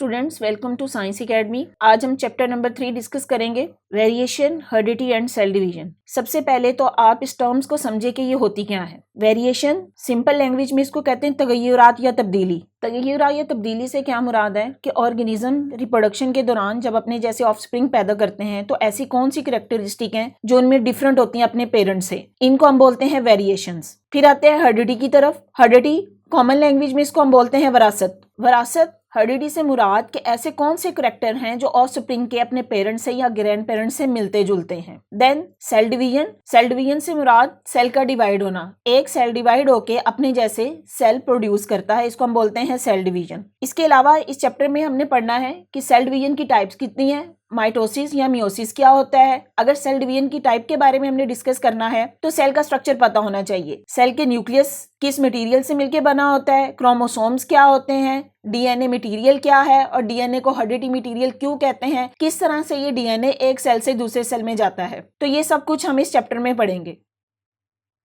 Students, welcome to Science Academy. आज हम chapter number 3 discuss करेंगे, variation, heredity and cell division. सबसे पहले तो आप इस टर्म्स को समझे कि ये होती क्या है। वेरिएशन सिंपल लैंग्वेज में इसको कहते हैं तगय्युरात या तब्दीली। तगय्युरात या तब्दीली से क्या मुराद है कि ऑर्गेनिज्म रिप्रोडक्शन के दौरान जब अपने जैसे ऑफस्प्रिंग पैदा करते हैं तो ऐसी कौन सी कैरेक्टरिस्टिक हैं जो उनमें डिफरेंट होती हैं अपने पेरेंट्स से, इनको हम बोलते हैं वेरिएशंस। फिर आते हैं हेरिडिटी की तरफ। हेरिडिटी कॉमन लैंग्वेज में इसको हम बोलते हैं विरासत। विरासत हेरिडिटी से मुराद कि ऐसे कौन से करैक्टर हैं जो ऑफस्प्रिंग के अपने पेरेंट्स से या ग्रैंड पेरेंट्स से मिलते जुलते हैं। Then cell division. Cell division से मुराद सेल का डिवाइड होना। एक सेल डिवाइड होके अपने जैसे सेल प्रोड्यूस करता है, इसको हम बोलते हैं सेल डिवीजन। इसके अलावा इस चैप्टर में हमने पढ़ना है कि सेल डिवीजन की टाइप्स कितनी है, माइटोसिस या मियोसिस क्या होता है। अगर सेल डिवीजन की टाइप के बारे में हमने डिस्कस करना है तो सेल का स्ट्रक्चर पता होना चाहिए। सेल के न्यूक्लियस किस मटेरियल से मिलकर बना होता है, क्रोमोसोम्स क्या होते हैं, डीएनए मटेरियल क्या है और डीएनए को हेरिडिटी मटेरियल क्यों कहते हैं, किस तरह से ये डीएनए एक सेल से दूसरे सेल में जाता है। तो ये सब कुछ हम इस चैप्टर में पढ़ेंगे।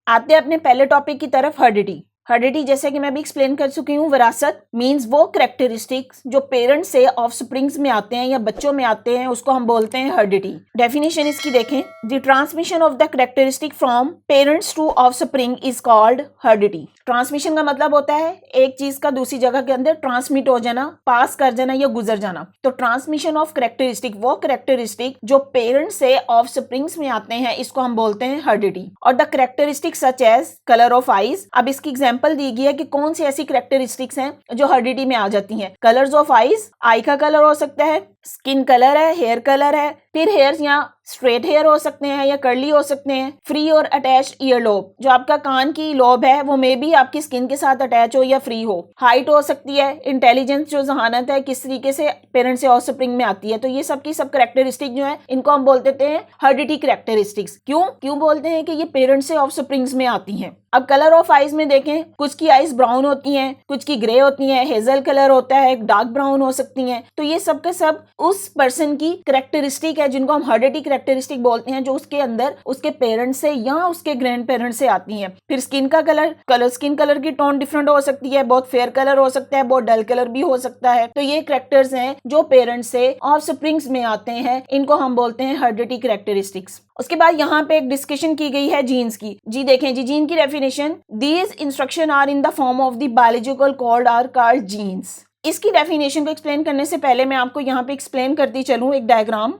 आते हैं अपने पहले टॉपिक की तरफ, हेरिडिटी। हेरिडिटी जैसे कि मैं भी एक्सप्लेन कर चुकी हूँ, विरासत मींस वो कैरेक्टरिस्टिक्स जो पेरेंट्स से ऑफस्प्रिंग्स में आते हैं या बच्चों में आते हैं, उसको हम बोलते हैं हेरिडिटी। डेफिनेशन इसकी देखें, the transmission of the characteristic from parents to offspring is called heredity. Transmission का मतलब होता है एक चीज का दूसरी जगह के अंदर ट्रांसमिट हो जाना, पास कर जाना या गुजर जाना। तो ट्रांसमिशन ऑफ कैरेक्टरिस्टिक, वो कैरेक्टरिस्टिक जो पेरेंट्स से ऑफस्प्रिंग्स में आते हैं, इसको हम बोलते हैं हेरिडिटी। और the characteristic such as colour of eyes. अब इसकी एग्जांपल दी गई है कि कौन सी ऐसी कैरेक्टरिस्टिक्स हैं जो हेरिडिटी में आ जाती हैं। कलर्स ऑफ आईज, आई का कलर हो सकता है, स्किन कलर है, हेयर कलर है, फिर हेयर्स या स्ट्रेट हेयर हो सकते हैं या कर्ली हो सकते हैं। फ्री और अटैच्ड ईयर लोब, जो आपका कान की लोब है वो मे भी आपकी स्किन के साथ अटैच हो या फ्री हो। हाइट हो सकती है, इंटेलिजेंस जो जहानत है किस तरीके से पेरेंट्स से ऑफस्प्रिंग में आती है। तो ये सब की सब कैरेक्टरिस्टिक जो है इनको हम बोलते हैं हेरिडिटी कैरेक्टरिस्टिक्स। क्यों बोलते हैं कि ये पेरेंट्स से ऑफस्प्रिंग्स में आती हैं। अब कलर ऑफ आईज में देखें, कुछ की आईज ब्राउन होती हैं, कुछ की ग्रे होती हैं, हेजल कलर होता है, डार्क ब्राउन हो सकती हैं। तो ये सब के सब उस पर्सन की कैरेक्टरिस्टिक है जिनको हम हेरिडिटी कैरेक्टरिस्टिक बोलते हैं, जो उसके अंदर उसके पेरेंट्स से या उसके ग्रैंड पेरेंट्स से आती हैं। फिर स्किन का कलर स्किन कलर की टोन डिफरेंट हो सकती है, बहुत फेयर कलर हो सकता है, बहुत डल कलर भी हो सकता है। तो ये कैरेक्टर्स हैं जो पेरेंट्स से ऑफस्प्रिंग्स में आते हैं, इनको हम बोलते हैं हेरिडिटी कैरेक्टरिस्टिक्स। उसके बाद यहाँ पे एक डिस्कशन की गई है जीन्स की। जी देखें जी, जीन की definition, these instruction are in the form of the biological code are called genes. इसकी डेफिनेशन को एक्सप्लेन करने से पहले मैं आपको यहाँ पे एक्सप्लेन करती चलूँ एक डायग्राम।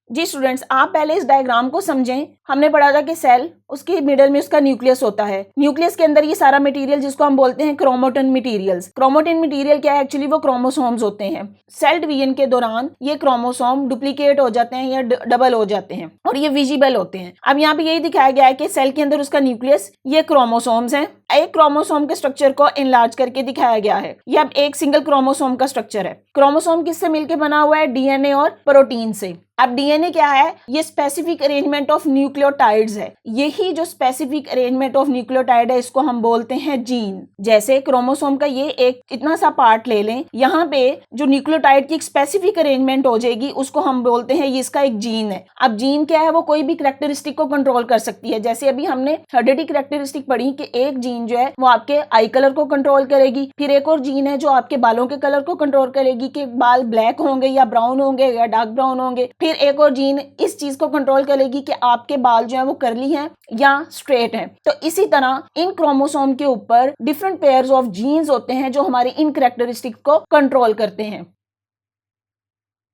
जी स्टूडेंट्स, आप पहले इस डायग्राम को समझें। हमने पढ़ा था कि सेल, उसके मिडल में उसका न्यूक्लियस होता है। न्यूक्लियस के अंदर ये सारा मटेरियल जिसको हम बोलते हैं क्रोमोटिन मटेरियल्स। क्रोमोटिन मटेरियल क्या है, एक्चुअली वो क्रोमोसोम्स होते हैं। सेल डिवीजन के दौरान ये क्रोमोसोम डुप्लीकेट हो जाते हैं या डबल हो जाते हैं और ये विजिबल होते हैं। अब यहाँ पे यही दिखाया गया है कि सेल के अंदर उसका न्यूक्लियस, ये क्रोमोसोम्स हैं। एक क्रोमोसोम के स्ट्रक्चर को इनलार्ज करके दिखाया गया है। ये अब एक सिंगल क्रोमोसोम का स्ट्रक्चर है। क्रोमोसोम किससे मिलकर बना हुआ है, डीएनए और प्रोटीन से। अब डीएनए क्या है, ये स्पेसिफिक अरेंजमेंट ऑफ न्यूक्लियोटाइड्स है। यही जो स्पेसिफिक अरेंजमेंट ऑफ न्यूक्लियोटाइड है, इसको हम बोलते हैं जीन। जैसे क्रोमोसोम का ये एक इतना सा पार्ट ले लें, यहाँ पे जो न्यूक्लियोटाइड की एक स्पेसिफिक अरेंजमेंट हो जाएगी, उसको हम बोलते हैं ये इसका एक जीन है। अब जीन क्या है, वो कोई भी कैरेक्टरिस्टिक को कंट्रोल कर सकती है। जैसे अभी हमने हेरिडिटी कैरेक्टरिस्टिक पढ़ी कि एक जीन जो है वो आपके आई कलर को कंट्रोल करेगी। फिर एक और जीन है जो आपके बालों के कलर को कंट्रोल करेगी कि बाल ब्लैक होंगे या ब्राउन होंगे या डार्क ब्राउन होंगे। फिर एक और जीन इस चीज को कंट्रोल करेगी कि आपके बाल जो है वो कर्ली हैं या स्ट्रेट हैं। तो इसी तरह इन क्रोमोसोम के ऊपर डिफरेंट पेयर्स ऑफ जीन्स होते हैं जो हमारी इन कैरेक्टरिस्टिक को कंट्रोल करते हैं।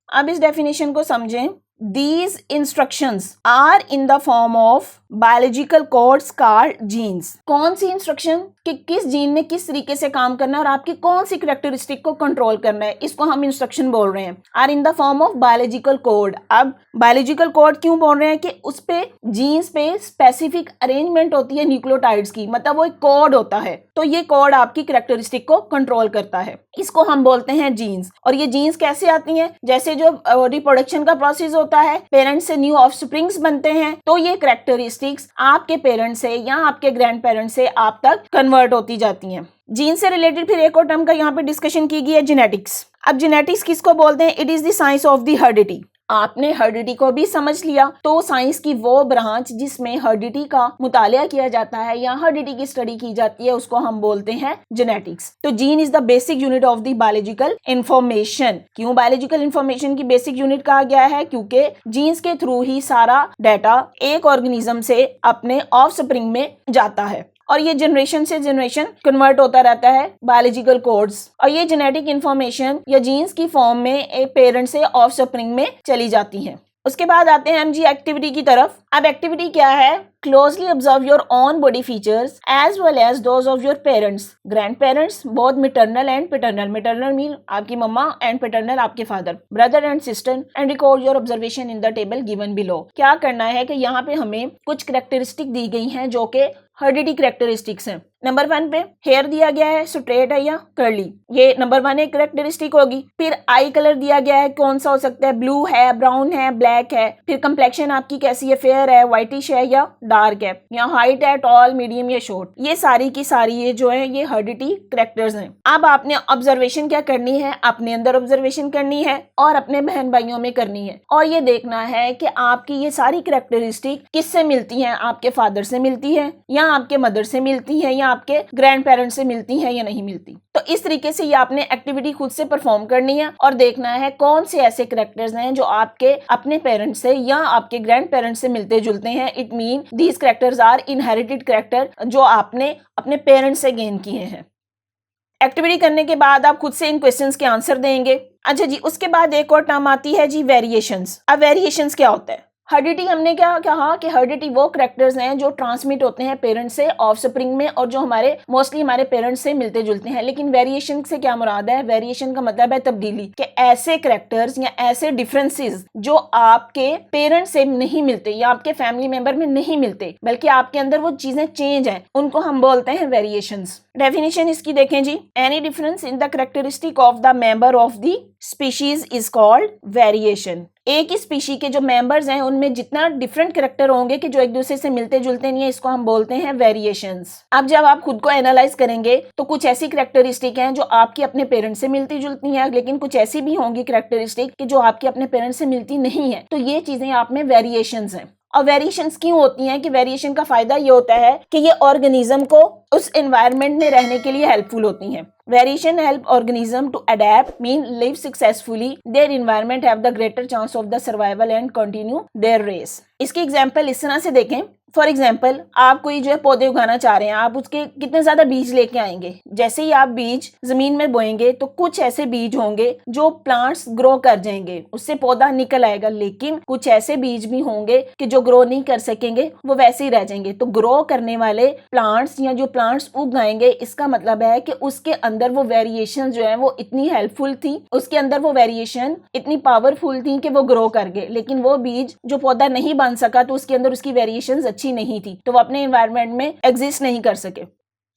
अब इस डेफिनेशन को समझें। These instructions are in the form of biological codes called genes। कौन सी इंस्ट्रक्शन कि किस जीन ने किस तरीके से काम करना है और आपकी कौन सी कैरेक्टरिस्टिक को कंट्रोल करना है, इसको हम इंस्ट्रक्शन बोल रहे हैं। Are in the form of biological code. अब बायोलॉजिकल कोड क्यों बोल रहे हैं कि उस पे जीन्स पे स्पेसिफिक अरेंजमेंट होती है न्यूक्लियोटाइड्स की, मतलब वो एक कोड होता है। तो ये कोड आपकी कैरेक्टरिस्टिक को कंट्रोल करता है, इसको हम बोलते हैं जीन्स। और ये जीन्स कैसे आती हैं, जैसे जो रिप्रोडक्शन का प्रोसेस होता है, पेरेंट्स से न्यू ऑफस्प्रिंग्स बनते हैं, तो ये कैरेक्टरिस्टिक्स आपके पेरेंट्स से या आपके ग्रैंड पेरेंट्स से आप तक कन्वर्ट होती जाती हैं। जीन से रिलेटेड फिर एक और टर्म का यहाँ पे डिस्कशन की गई है, जेनेटिक्स। अब जेनेटिक्स किसको बोलते हैं, it is the science of the heredity. आपने हर्डिटी को भी समझ लिया, तो साइंस की वो ब्रांच जिसमें हर्डिटी का मुतालिया किया जाता है या हर्डिटी की स्टडी की जाती है उसको हम बोलते हैं जेनेटिक्स। तो gene is the basic unit of the biological information. क्यों बायोलॉजिकल इंफॉर्मेशन की बेसिक यूनिट कहा गया है? क्योंकि जीन्स के थ्रू ही सारा डाटा एक ऑर्गेनिज्म से अपने ऑफस्प्रिंग में जाता है और ये जनरेशन से जनरेशन कन्वर्ट होता रहता है बायोलॉजिकल कोड्स, और ये जेनेटिक इंफॉर्मेशन या जीन्स की फॉर्म में एक पेरेंट से ऑफस्प्रिंग में चली जाती है। उसके बाद आते हैं हम जी एक्टिविटी की तरफ। अब एक्टिविटी क्या है? Closely observe your own body features as well as those of your parents, grandparents, both maternal and paternal. Maternal mean आपकी मम्मा एंड पैटर्नल आपके father, brother and sister, and record your observation in the table given below. क्या करना है कि यहाँ पे हमें कुछ कैरेक्टरिस्टिक दी गई हैं जो कि हर्डिटी कैरेक्टरिस्टिक्स हैं। नंबर 1 पे हेयर दिया गया है, स्ट्रेट है या कर्ली, ये नंबर 1 एक कैरेक्टरिस्टिक होगी। फिर आई कलर दिया गया है, कौन सा हो सकता है? ब्लू है, ब्राउन है, ब्लैक है। फिर कंप्लेक्शन आपकी कैसी है? फेयर है, व्हाइटिश है या डार्क है, या हाइट है, टॉल, मीडियम या शॉर्ट। ये सारी की सारी ये जो है ये हर्डिटी कैरेक्टर्स हैं। अब आपने ऑब्जर्वेशन क्या करनी है? अपने अंदर ऑब्जर्वेशन करनी है और अपने बहन भाइयों में करनी है, और ये देखना है कि आपकी ये सारी कैरेक्टरिस्टिक किससे मिलती हैं? आपके फादर से मिलती है या आपके मदर से मिलती है या आपके ग्रैंड पेरेंट्स से मिलती है या नहीं मिलती। तो इस तरीके से ये आपने एक्टिविटी खुद से परफॉर्म करनी है और देखना है कौन से ऐसे कैरेक्टर्स हैं जो आपके अपने पेरेंट्स से या आपके ग्रैंड पेरेंट्स से मिलते जुलते हैं। It mean these characters are inherited character जो आपने अपने पेरेंट्स से गेन किए हैं। एक्टिविटी करने के बाद आप खुद से इन क्वेश्चंस के आंसर देंगे। अच्छा जी, उसके बाद एक और टर्म आती है जी वेरिएशंस। अब वेरिएशंस क्या होता है? हर्डिटी हमने क्या कहा कि हर्डिटी वो कैरेक्टर्स हैं जो ट्रांसमिट होते हैं पेरेंट्स से ऑफस्प्रिंग में और जो हमारे मोस्टली हमारे पेरेंट्स से मिलते जुलते हैं। लेकिन वेरिएशन से क्या मुराद है? वेरिएशन का मतलब है तब्दीली, कि ऐसे कैरेक्टर्स या ऐसे डिफरेंसेस जो आपके पेरेंट्स से नहीं मिलते या आपके फैमिली मेंबर में नहीं मिलते, बल्कि आपके अंदर वो चीजें चेंज हैं, उनको हम बोलते हैं वेरिएशंस। डेफिनेशन इसकी देखें जी, any difference in the characteristic of the member of the species is called variation. एक ही स्पीशी के जो मेंबर्स हैं उनमें जितना डिफरेंट कैरेक्टर होंगे कि जो एक दूसरे से मिलते जुलते नहीं है, इसको हम बोलते हैं वेरिएशंस। अब जब आप खुद को एनालाइज करेंगे तो कुछ ऐसी कैरेक्टरिस्टिक हैं जो आपकी अपने पेरेंट्स से मिलती जुलती हैं, लेकिन कुछ ऐसी भी होंगी कैरेक्टरिस्टिक कि जो आपके अपने पेरेंट्स से मिलती नहीं है। तो ये चीजें आप में वेरिएशंस हैं। और वेरिएशंस क्यों होती हैं? कि वेरिएशन का फायदा ये होता है कि ये ऑर्गेनिज्म को उस एनवायरनमेंट में रहने के लिए हेल्पफुल होती हैं। Variation help organism to adapt, mean live successfully. Their environment have the greater chance of the survival and continue their race. इसकी एग्जाम्पल इस तरह से देखें। फॉर एग्जाम्पल, आप कोई जो है पौधे उगाना चाह रहे हैं, आप उसके कितने ज्यादा बीज लेके आएंगे। जैसे ही आप बीज जमीन में बोएंगे तो कुछ ऐसे बीज होंगे जो प्लांट्स ग्रो कर जाएंगे, उससे पौधा निकल आएगा। लेकिन कुछ ऐसे बीज भी होंगे कि जो ग्रो नहीं कर सकेंगे, वो वैसे ही रह जाएंगे। तो ग्रो करने वाले प्लांट्स या जो प्लांट्स उग आएंगे, इसका मतलब है कि उसके अंदर वो वेरिएशन जो है वो इतनी हेल्पफुल थी, उसके अंदर वो वेरिएशन इतनी पावरफुल थी कि वो ग्रो कर गए। लेकिन वो बीज जो पौधा नहीं बन सका तो उसके अंदर उसकी वेरिएशन अच्छी नहीं थी, तो वो अपने एनवायरनमेंट में एग्जिस्ट नहीं कर सके।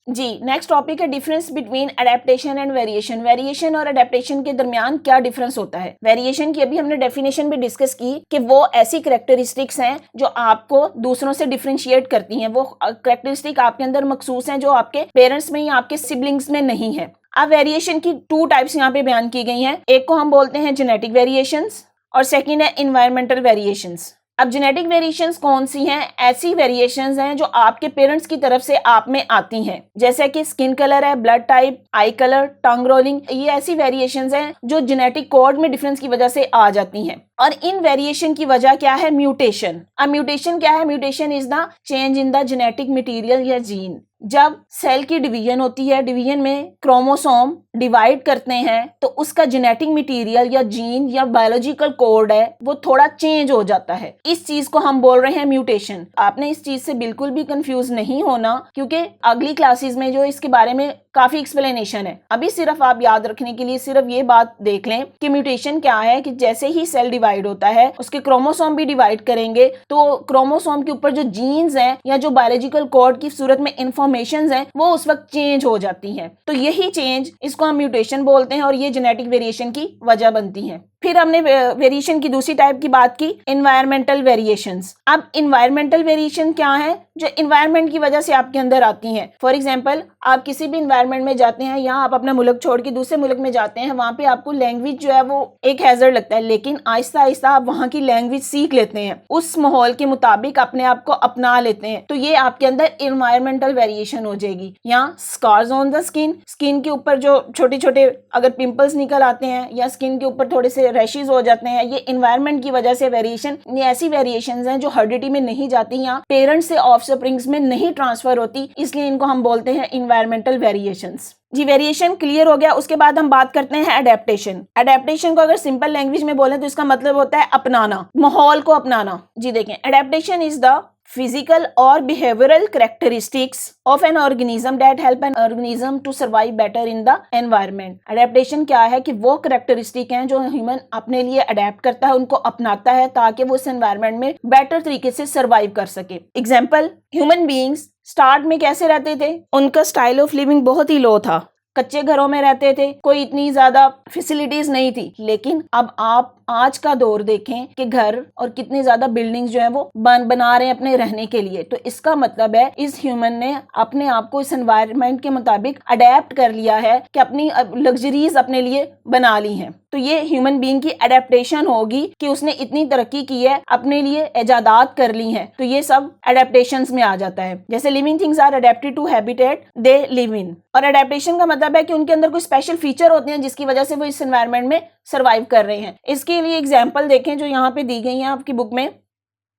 जी, नेक्स्ट टॉपिक है difference between adaptation and variation. Variation और अडेप्टेशन के दरमियान क्या डिफरेंस होता है? वेरिएशन की अभी हमने डेफिनेशन भी डिस्कस की कि वो ऐसी कैरेक्टरिस्टिक्स हैं जो आपको दूसरों से डिफरेंशिएट करती हैं। वो कैरेक्टरिस्टिक आपके अंदर मखसूस हैं जो आपके पेरेंट्स में या आपके सिबलिंग्स में नहीं है। अब वेरिएशन की 2 टाइप्स यहाँ पे बयान की गई हैं। एक को हम बोलते हैं जेनेटिक वेरिएशंस और सेकेंड है इन्वायरमेंटल वेरिएशंस। अब जेनेटिक वेरिएशंस कौन सी हैं? ऐसी वेरिएशंस हैं जो आपके पेरेंट्स की तरफ से आप में आती हैं, जैसे कि स्किन कलर है, ब्लड टाइप, आई कलर, टंग रोलिंग। ये ऐसी वेरिएशंस हैं जो जेनेटिक कोड में डिफरेंस की वजह से आ जाती हैं। और इन वेरिएशन की वजह क्या है? म्यूटेशन। अब म्यूटेशन क्या है? Mutation is the change in the genetic material या जीन। जब सेल की डिवीजन होती है, डिवीजन में क्रोमोसोम डिवाइड करते हैं, तो उसका जेनेटिक मटेरियल या जीन या बायोलॉजिकल कोड है वो थोड़ा चेंज हो जाता है। इस चीज को हम बोल रहे हैं म्यूटेशन। आपने इस चीज से बिल्कुल भी कंफ्यूज नहीं होना, क्योंकि अगली क्लासेस में जो इसके बारे में काफी एक्सप्लेनेशन है। अभी सिर्फ आप याद रखने के लिए सिर्फ ये बात देख लें कि म्यूटेशन क्या है, कि जैसे ही सेल डिवाइड होता है उसके क्रोमोसोम भी डिवाइड करेंगे, तो क्रोमोसोम के ऊपर जो जीन्स हैं या जो बायोलॉजिकल कोड की सूरत में इंफॉर्मेशन है वो उस वक्त चेंज हो जाती हैं। तो यही चेंज, इसको हम म्यूटेशन बोलते हैं और ये जेनेटिक वेरिएशन की वजह बनती है। फिर हमने वेरिएशन की दूसरी टाइप की बात की, इन्वायरमेंटल वेरिएशंस। अब इन्वायरमेंटल वेरिएशन क्या है? जो इन्वायरमेंट की वजह से आपके अंदर आती हैं। फॉर एग्जांपल, आप किसी भी इन्वायरमेंट में जाते हैं या आप अपना मुल्क छोड़ के दूसरे मुल्क में जाते हैं, वहाँ पे आपको लैंग्वेज जो है वो एक हैजर्ड लगता है, लेकिन आहिस्ता आहिस्ता आप वहाँ की लैंग्वेज सीख लेते हैं, उस माहौल के मुताबिक अपने आप को अपना लेते हैं, तो ये आपके अंदर इन्वायरमेंटल वेरिएशन हो जाएगी। या scars on the skin, skin के ऊपर जो छोटे छोटे अगर पिंपल्स निकल आते हैं या स्किन के ऊपर थोड़े से रैशेज हो जाते हैं, ये इन्वायरमेंट की वजह से वेरिएशन, ये ऐसी वेरिएशंस हैं जो हेरिडिटी में नहीं जाती या पेरेंट्स से ऑफस्प्रिंग्स में नहीं ट्रांसफर होती, इसलिए इनको हम बोलते हैं इन्वायरमेंटल वेरिएशंस। जी, वेरिएशन क्लियर हो गया। उसके बाद हम बात करते हैं एडेप्टेशन। एडेप्टेशन को अगर सिंपल लैंग्वेज में बोलें तो इसका मतलब होता है अपनाना, माहौल को अपनाना। जी देखें, adaptation is the physical or behavioral characteristics of an organism that help an organism to survive better in the environment. Adaptation क्या है कि वो characteristic हैं जो ह्यूमन अपने लिए अडेप्ट करता है, उनको अपनाता है ताकि वो इस environment में बेटर तरीके से सर्वाइव कर सके। एग्जाम्पल, ह्यूमन बीइंग्स स्टार्ट में कैसे रहते थे? उनका स्टाइल ऑफ लिविंग बहुत ही लो था, कच्चे घरों में रहते थे, कोई इतनी ज्यादा फैसिलिटीज नहीं थी। लेकिन अब आप आज का दौर देखें कि घर और कितनी ज्यादा बिल्डिंग्स जो है वो बना रहे हैं अपने रहने के लिए, तो इसका मतलब है इस ह्यूमन ने अपने आप को इस एनवायरनमेंट के मुताबिक अडेप्ट कर लिया है कि अपनी लग्जरीज अपने लिए बना ली हैं। तो ये ह्यूमन बीइंग की अडेप्टेशन होगी कि उसने इतनी तरक्की की है, अपने लिए इजादात कर ली हैं, तो ये सब अडेप्टेशंस में आ जाता है। जैसे living things are adapted to habitat they live in, और अडेप्टेशन का मतलब है कि उनके अंदर कोई स्पेशल फीचर होते हैं जिसकी वजह से वो इस एनवायरनमेंट में सर्वाइव कर रहे हैं। इसके लिए एग्जाम्पल देखें जो यहाँ पे दी गई है आपकी बुक में।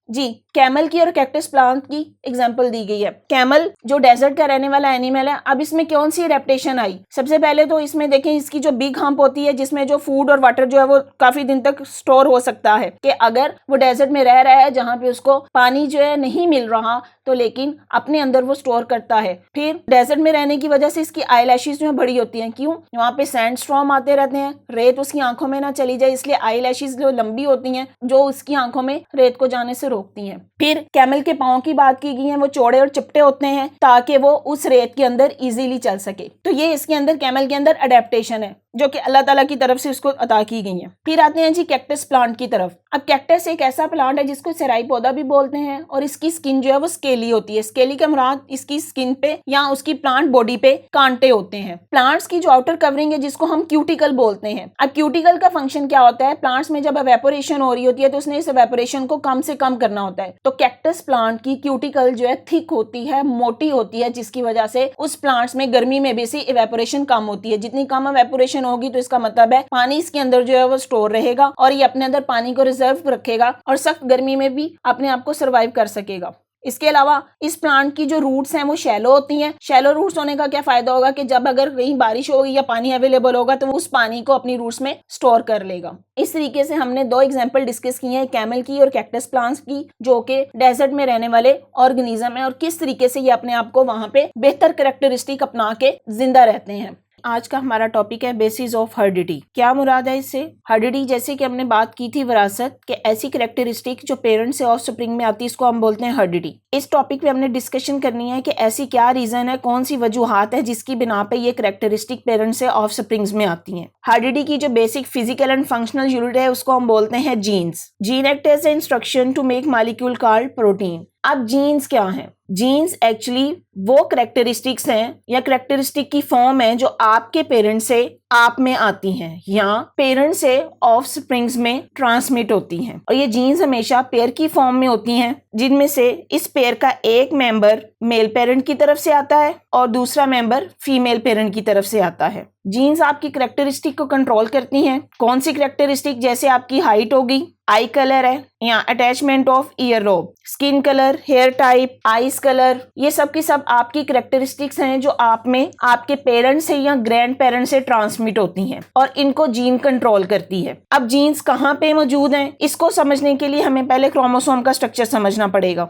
जी, कैमल की और कैक्टस प्लांट की एग्जांपल दी गई है। कैमल जो डेजर्ट का रहने वाला एनिमल है, अब इसमें कौन सी एडेप्टेशन आई? सबसे पहले तो इसमें देखें इसकी जो बिग हम्प होती है जिसमें जो फूड और वाटर जो है वो काफी दिन तक स्टोर हो सकता है, कि अगर वो डेजर्ट में रह रहा है जहाँ पे उसको पानी जो है नहीं मिल रहा, तो लेकिन अपने अंदर वो स्टोर करता है। फिर डेजर्ट में रहने की वजह से इसकी आईलैशेस जो है बड़ी होती हैं। क्यों? वहाँ पे सैंड स्टॉर्म आते रहते हैं, रेत उसकी आंखों में ना चली जाए, इसलिए आईलैशेस जो लंबी होती हैं जो उसकी आंखों में रेत को जाने से रोकती हैं। फिर कैमल के पाँव की बात की गई है, वो चौड़े और चिपटे होते हैं ताकि वो उस रेत के अंदर इजीली चल सके। तो ये इसके अंदर कैमल के अंदर अडेप्टेशन है जो कि अल्लाह ताला की तरफ से उसको अता की गई है। फिर आते हैं जी कैक्टस प्लांट की तरफ। अब कैक्टस एक ऐसा प्लांट है जिसको सेराई पौधा भी बोलते हैं, और इसकी स्किन जो है वो स्केली होती है। स्केली का मुराद इसकी स्किन पे या उसकी प्लांट बॉडी पे कांटे होते हैं। प्लांट्स की जो आउटर कवरिंग है जिसको हम क्यूटिकल बोलते हैं। अब क्यूटिकल का फंक्शन क्या होता है? प्लांट्स में जब एवेपोरेशन हो रही होती है तो उसने इस एवेपोरेशन को कम से कम करना होता है। तो कैक्टस प्लांट की क्यूटिकल जो है थिक होती है, मोटी होती है, जिसकी वजह से उस प्लांट्स में गर्मी में भी से एवेपोरेशन कम होती है। जितनी कम एवेपोरेशन होगी तो इसका मतलब है पानी इसके अंदर जो है वो स्टोर रहेगा और ये अपने अंदर पानी को रिजर्व रखेगा और सख्त गर्मी में भी अपने आप को सर्वाइव कर सकेगा। इसके अलावा इस प्लांट की जो रूट्स हैं वो शैलो होती हैं। शैलो रूट्स होने का क्या फायदा होगा कि जब अगर कहीं बारिश होगी या पानी अवेलेबल होगा तो उस पानी को अपनी रूट्स में स्टोर कर लेगा। इस तरीके से हमने दो एग्जांपल डिस्कस किए हैं, कैमल की और कैक्टस प्लांट्स की, जो कि डेजर्ट में रहने वाले ऑर्गेनिज्म है और किस तरीके से ये अपने आप को वहां पे बेहतर कैरेक्टरिस्टिक अपना के जिंदा रहते हैं। आज का हमारा टॉपिक है बेसिस ऑफ हेरिडिटी। क्या मुराद है इससे? हेरिडिटी जैसे कि हमने बात की थी विरासत के, ऐसी कैरेक्टरिस्टिक जो पेरेंट्स से ऑफस्प्रिंग में आती है इसको हम बोलते हैं हेरिडिटी। इस टॉपिक पे हमने डिस्कशन करनी है कि ऐसी क्या रीजन है, कौन सी वजूहात है जिसकी बिना पे ये कैरेक्टरिस्टिक पेरेंट्स से ऑफस्प्रिंग्स में आती हैं। हेरिडिटी की जो basic physical and functional unit है उसको हम बोलते हैं genes. Gene act as instruction to make molecule called protein. अब जीन्स क्या हैं? जीन्स एक्चुअली वो कैरेक्टरिस्टिक्स हैं या कैरेक्टरिस्टिक की फॉर्म है जो आपके पेरेंट्स से आप में आती हैं या पेरेंट्स से ऑफस्प्रिंग्स में ट्रांसमिट होती हैं, और ये जीन्स हमेशा पेयर की फॉर्म में होती हैं, जिनमें से इस पेयर का एक मेंबर मेल पेरेंट की तरफ से आता है और दूसरा मेंबर फीमेल पेरेंट की तरफ से आता है। जीन्स आपकी कैरेक्टरिस्टिक को कंट्रोल करती हैं। कौन सी कैरेक्टरिस्टिक? जैसे आपकी हाइट होगी, आई कलर है या attachment of ear lobe, skin colour, hair type, eyes colour, ये सब की सब आपकी कैरेक्टरिस्टिक्स हैं जो आप में आपके पेरेंट्स से या ग्रैंड पेरेंट्स से ट्रांसमिट होती हैं और इनको जीन कंट्रोल करती है। अब जीन्स कहाँ पे मौजूद हैं, इसको समझने के लिए हमें पहले क्रोमोसोम का स्ट्रक्चर समझना पड़ेगा।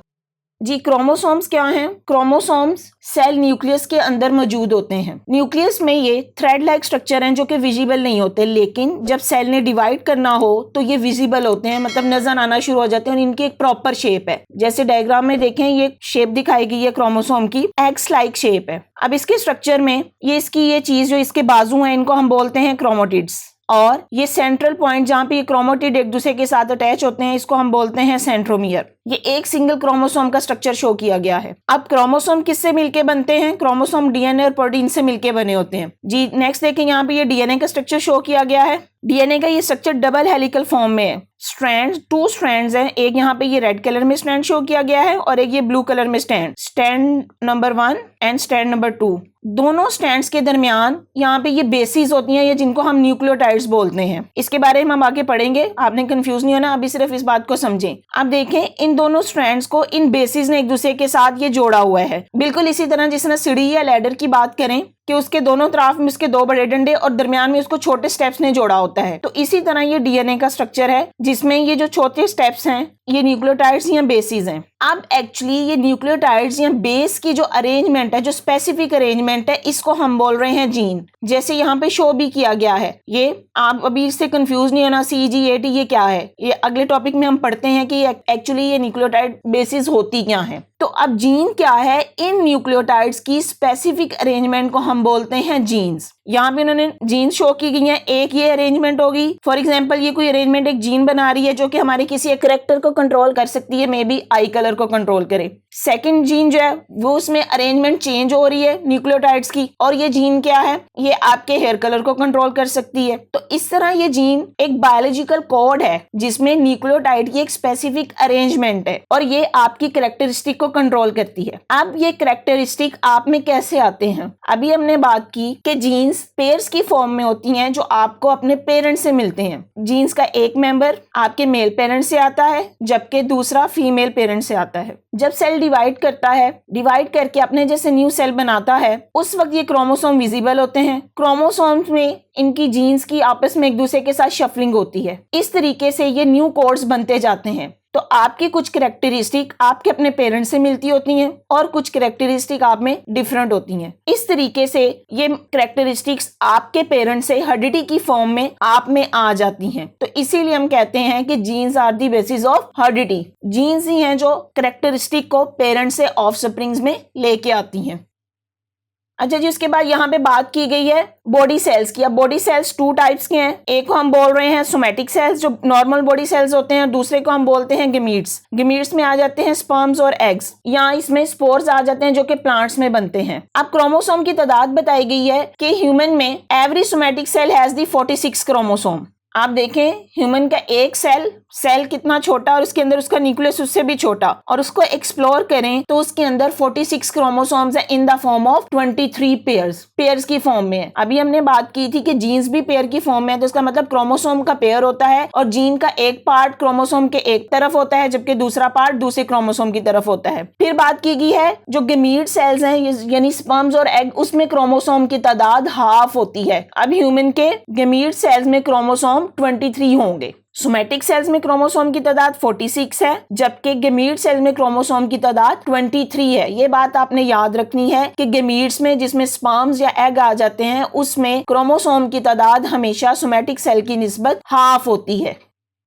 जी, क्रोमोसोम्स क्या हैं? क्रोमोसोम्स सेल न्यूक्लियस के अंदर मौजूद होते हैं। न्यूक्लियस में ये थ्रेड लाइक स्ट्रक्चर हैं जो कि विजिबल नहीं होते, लेकिन जब सेल ने डिवाइड करना हो तो ये विजिबल होते हैं, मतलब नजर आना शुरू हो जाते हैं और इनकी एक प्रॉपर शेप है। जैसे डायग्राम में देखें, ये शेप दिखाई गई है क्रोमोसोम की, एक्स लाइक शेप है। अब इसके स्ट्रक्चर में ये इसकी ये चीज जो इसके बाजू हैं इनको हम बोलते हैं क्रोमोटिड्स। और ये सेंट्रल पॉइंट जहाँ पे ये क्रोमेटिड एक दूसरे के साथ अटैच होते हैं, इसको हम बोलते हैं सेंट्रोमियर। ये एक सिंगल क्रोमोसोम का स्ट्रक्चर शो किया गया है। अब क्रोमोसोम किससे मिलके बनते हैं? क्रोमोसोम डीएनए और प्रोटीन से मिलके बने होते हैं जी। नेक्स्ट देखें, यहाँ पे ये डीएनए का स्ट्रक्चर शो किया गया है। डीएनए का ये स्ट्रक्चर डबल हेलिकल फॉर्म में है। स्ट्रैंड्स, 2 स्ट्रैंड्स हैं, एक यहाँ पे ये रेड कलर में स्ट्रैंड शो किया गया है और एक ये ब्लू कलर में stand number 1 and stand number 2। दोनों स्टैंड्स के दरमियान यहाँ पे ये बेसिस होती हैं, ये जिनको हम न्यूक्लियोटाइड्स बोलते हैं। इसके बारे में हम आगे पढ़ेंगे, आपने कंफ्यूज नहीं होना, अभी सिर्फ इस बात को समझें। अब देखें, इन दोनों स्ट्रैंड्स को इन बेसिस ने एक दूसरे के साथ ये जोड़ा हुआ है, बिल्कुल इसी तरह जिस तरह सीढ़ी या लैडर की बात करें कि उसके दोनों तरफ में उसके 2 बड़े डंडे और दरमियान में उसको छोटे स्टेप्स ने जोड़ा होता है। तो इसी तरह ये डीएनए का स्ट्रक्चर है जिसमें ये जो छोटे स्टेप्स हैं ये न्यूक्लियोटाइड्स या बेसिस हैं। अब एक्चुअली ये न्यूक्लियोटाइड्स या बेस की जो अरेंजमेंट है, जो स्पेसिफिक अरेंजमेंट है, इसको हम बोल रहे हैं जीन। जैसे यहाँ पे शो भी किया गया है, ये आप अभी इससे कंफ्यूज नहीं होना, CGAT ये क्या है, ये अगले टॉपिक में हम पढ़ते हैं कि एक्चुअली ये न्यूक्लियोटाइड बेसिस होती क्या है। तो अब जीन क्या है? इन न्यूक्लियोटाइड्स की स्पेसिफिक अरेंजमेंट को हम बोलते हैं जीन्स। यहाँ पे उन्होंने जीन शो की गई है। एक ये अरेंजमेंट होगी, फॉर एग्जांपल ये कोई अरेंजमेंट एक जीन बना रही है जो कि हमारे किसी एक कैरेक्टर को कंट्रोल कर सकती है, मे बी आई कलर को कंट्रोल करे। सेकंड जीन जो है वो उसमें अरेंजमेंट चेंज हो रही है न्यूक्लियोटाइड्स की, और ये जीन क्या है? ये आपके हेयर कलर को कंट्रोल कर सकती है। तो इस तरह ये जीन एक बायोलॉजिकल कोड है जिसमें न्यूक्लियोटाइड की एक स्पेसिफिक अरेंजमेंट है और ये आपकी कैरेक्टरिस्टिक को कंट्रोल करती है। अब ये कैरेक्टरिस्टिक आप में कैसे आते हैं? अभी हमने बात की कि जीन्स पेयर्स की फॉर्म में होती हैं जो आपको अपने पेरेंट्स से मिलते हैं। जीन्स का एक मेंबर आपके मेल पेरेंट से आता है जबकि दूसरा फीमेल पेरेंट से आता है। जब सेल डिवाइड करता है, डिवाइड करके अपने जैसे न्यू सेल बनाता है, उस वक्त ये क्रोमोसोम विजिबल होते हैं। क्रोमोसोम्स में इनकी जीन्स की आपस में एक दूसरे के साथ शफलिंग होती है। इस तरीके से ये न्यू कोड्स बनते जाते हैं। तो आपकी कुछ कैरेक्टरिस्टिक आपके अपने पेरेंट्स से मिलती होती हैं और कुछ कैरेक्टरिस्टिक आप में डिफरेंट होती हैं। इस तरीके से ये कैरेक्टरिस्टिक्स आपके पेरेंट्स से हेरिडिटी की फॉर्म में आप में आ जाती हैं। तो इसीलिए हम कहते हैं कि genes are the basis of heredity. Genes ही हैं जो कैरेक्टरिस्टिक को पेरेंट्स से ऑफस्प्रिंग्स में लेके आती हैं। अच्छा जी, उसके बाद यहाँ पे बात की गई है बॉडी सेल्स की। अब बॉडी सेल्स 2 टाइप्स के हैं। एक को हम बोल रहे हैं सोमैटिक सेल्स जो नॉर्मल बॉडी सेल्स होते हैं, दूसरे को हम बोलते हैं गेमीट्स। गेमीट्स में आ जाते हैं स्पर्म्स और एग्स, यहाँ इसमें स्पोर्स आ जाते हैं जो कि प्लांट्स में बनते हैं। अब क्रोमोसोम की तादाद बताई गई है कि ह्यूमन में every somatic cell has the 46 chromosome. आप देखें ह्यूमन का एक सेल कितना छोटा और उसके अंदर उसका न्यूक्लियस उससे भी छोटा, और उसको एक्सप्लोर करें तो उसके अंदर 46 क्रोमोसोम्स हैं इन द फॉर्म ऑफ 23 पेयर्स की फॉर्म में है। अभी हमने बात की थी कि जीन्स भी पेयर की फॉर्म में है, तो इसका मतलब क्रोमोसोम का पेयर होता है और जीन का एक पार्ट क्रोमोसोम के एक तरफ होता है जबकि दूसरा पार्ट दूसरे क्रोमोसोम की तरफ होता है। फिर बात की गई है जो गेमीट सेल्स हैं यानी स्पर्म्स और एग, उसमें क्रोमोसोम की तादाद हाफ होती है। अब ह्यूमन के गेमीट सेल्स में क्रोमोसोम 23 होंगे। सोमैटिक सेल्स में क्रोमोसोम की तादाद 46 है जबकि गेमीट सेल्स में क्रोमोसोम की तादाद 23 है। ये बात आपने याद रखनी है कि गेमीट्स में जिसमें स्पर्म्स या एग आ जाते हैं उसमें क्रोमोसोम की तादाद हमेशा सोमैटिक सेल की निस्बत हाफ होती है।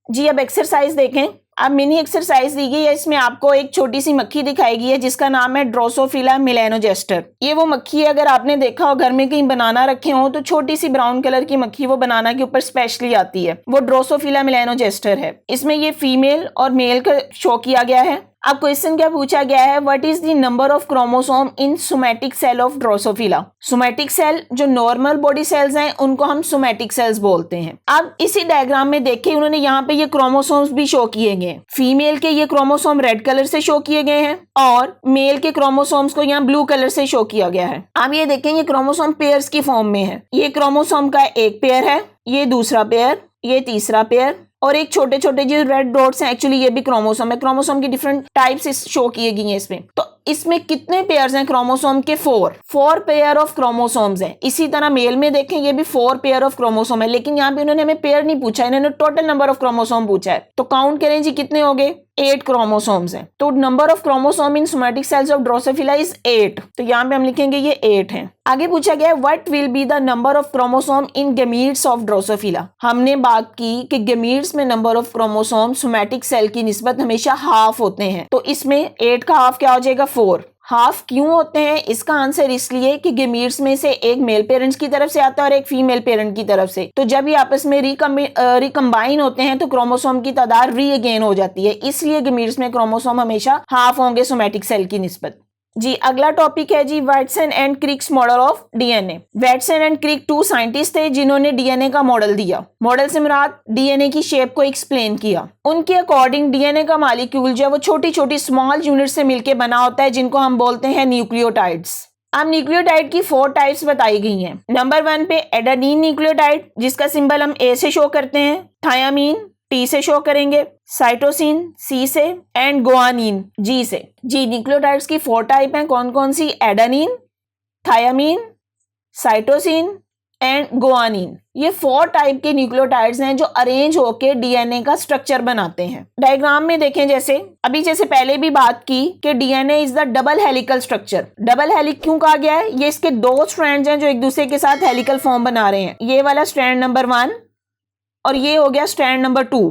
जी अब एक्सरसाइज देखें। अब मिनी एक्सरसाइज दी गई है, इसमें आपको एक छोटी सी मक्खी दिखाई गई है जिसका नाम है ड्रोसोफिला मेलेनोजेस्टर। ये वो मक्खी है, अगर आपने देखा हो घर में कहीं बनाना रखे हो तो छोटी सी ब्राउन कलर की मक्खी वो बनाना के ऊपर स्पेशली आती है, वो ड्रोसोफिला मेलेनोजेस्टर है। इसमें ये फीमेल और मेल का शो किया गया है। अब क्वेश्चन क्या पूछा गया है, what is the number of chromosome in somatic cell of Drosophila. Somatic cell जो नॉर्मल बॉडी सेल्स हैं उनको हम सोमैटिक सेल्स बोलते हैं। अब इसी डायग्राम में देखिए उन्होंने यहाँ पे ये क्रोमोसोम्स भी शो किए गए। फीमेल के ये क्रोमोसोम रेड कलर से शो किए गए हैं और मेल के क्रोमोसोम्स को यहाँ ब्लू कलर से शो किया गया है। अब ये देखें ये क्रोमोसोम पेयर्स की फॉर्म में है। ये क्रोमोसोम का एक पेयर है, ये दूसरा पेयर, ये तीसरा पेयर और एक छोटे छोटे जो रेड डॉट्स हैं एक्चुअली ये भी क्रोमोसोम है। क्रोमोसोम की डिफरेंट टाइप्स शो किए गई हैं इसमें। तो इसमें कितने पेयर्स हैं क्रोमोसोम के? 4 पेयर ऑफ क्रोमोसोम्स हैं। इसी तरह मेल में देखें ये भी 4 पेयर ऑफ क्रोमोसोम है, लेकिन यहाँ पे उन्होंने हमें पेयर नहीं पूछा, इन्होंने टोटल नंबर ऑफ क्रोमोसोम पूछा है। तो काउंट करें जी कितने हो गए? 8 क्रोमोसोम्स हैं। तो number of chromosome in somatic sales of Drosophila is 8। तो यहाँ पे हम लिखेंगे ये 8 है। आगे पूछा गया what will be the number of chromosome in gametes of Drosophila. हमने बात की कि गेमीट्स में number of chromosome somatic cell की निस्बत हमेशा हाफ होते हैं, तो इसमें 8 का हाफ क्या हो जाएगा? 4। हाफ क्यों होते हैं? इसका आंसर इसलिए कि गेमीट्स में से एक मेल पेरेंट्स की तरफ से आता है और एक फीमेल पेरेंट की तरफ से, तो जब ये आपस में रिकम्बाइन होते हैं तो क्रोमोसोम की तादाद रीअगेन हो जाती है, इसलिए गेमीट्स में क्रोमोसोम हमेशा हाफ होंगे सोमैटिक सेल की निस्बत। जी अगला टॉपिक है जी Watson and Crick's model of DNA. Watson and Crick 2 scientist थे जिन्होंने डीएनए का मॉडल दिया। मॉडल से मुराद डीएनए की शेप को एक्सप्लेन किया। उनके अकॉर्डिंग डीएनए का मॉलिक्यूल जो है वो छोटी छोटी स्मॉल यूनिट से मिलकर बना होता है, जिनको हम बोलते हैं न्यूक्लियोटाइड्स। अब न्यूक्लियोटाइड की 4 टाइप्स बताई गई हैं। नंबर 1 पे एडेनिन न्यूक्लियोटाइड, जिसका सिंबल हम ए से शो करते हैं, थायामीन टी से शो करेंगे, साइटोसिन सी से, एंड गुआनिन जी से। जी न्यूक्लियोटाइड्स की 4 टाइप हैं, कौन कौन सी? Adenine, thymine, cytosine and guanine. ये 4 टाइप के न्यूक्लियोटाइड्स हैं जो अरेंज होकर डीएनए का स्ट्रक्चर बनाते हैं। डायग्राम में देखें, जैसे पहले भी बात की कि DNA is the double helical structure. Double हेलिक क्यों कहा गया है? ये इसके 2 स्ट्रैंड्स हैं जो एक दूसरे के साथ हेलिकल फॉर्म बना रहे हैं। ये वाला स्ट्रैंड नंबर 1 और ये हो गया स्ट्रैंड नंबर 2।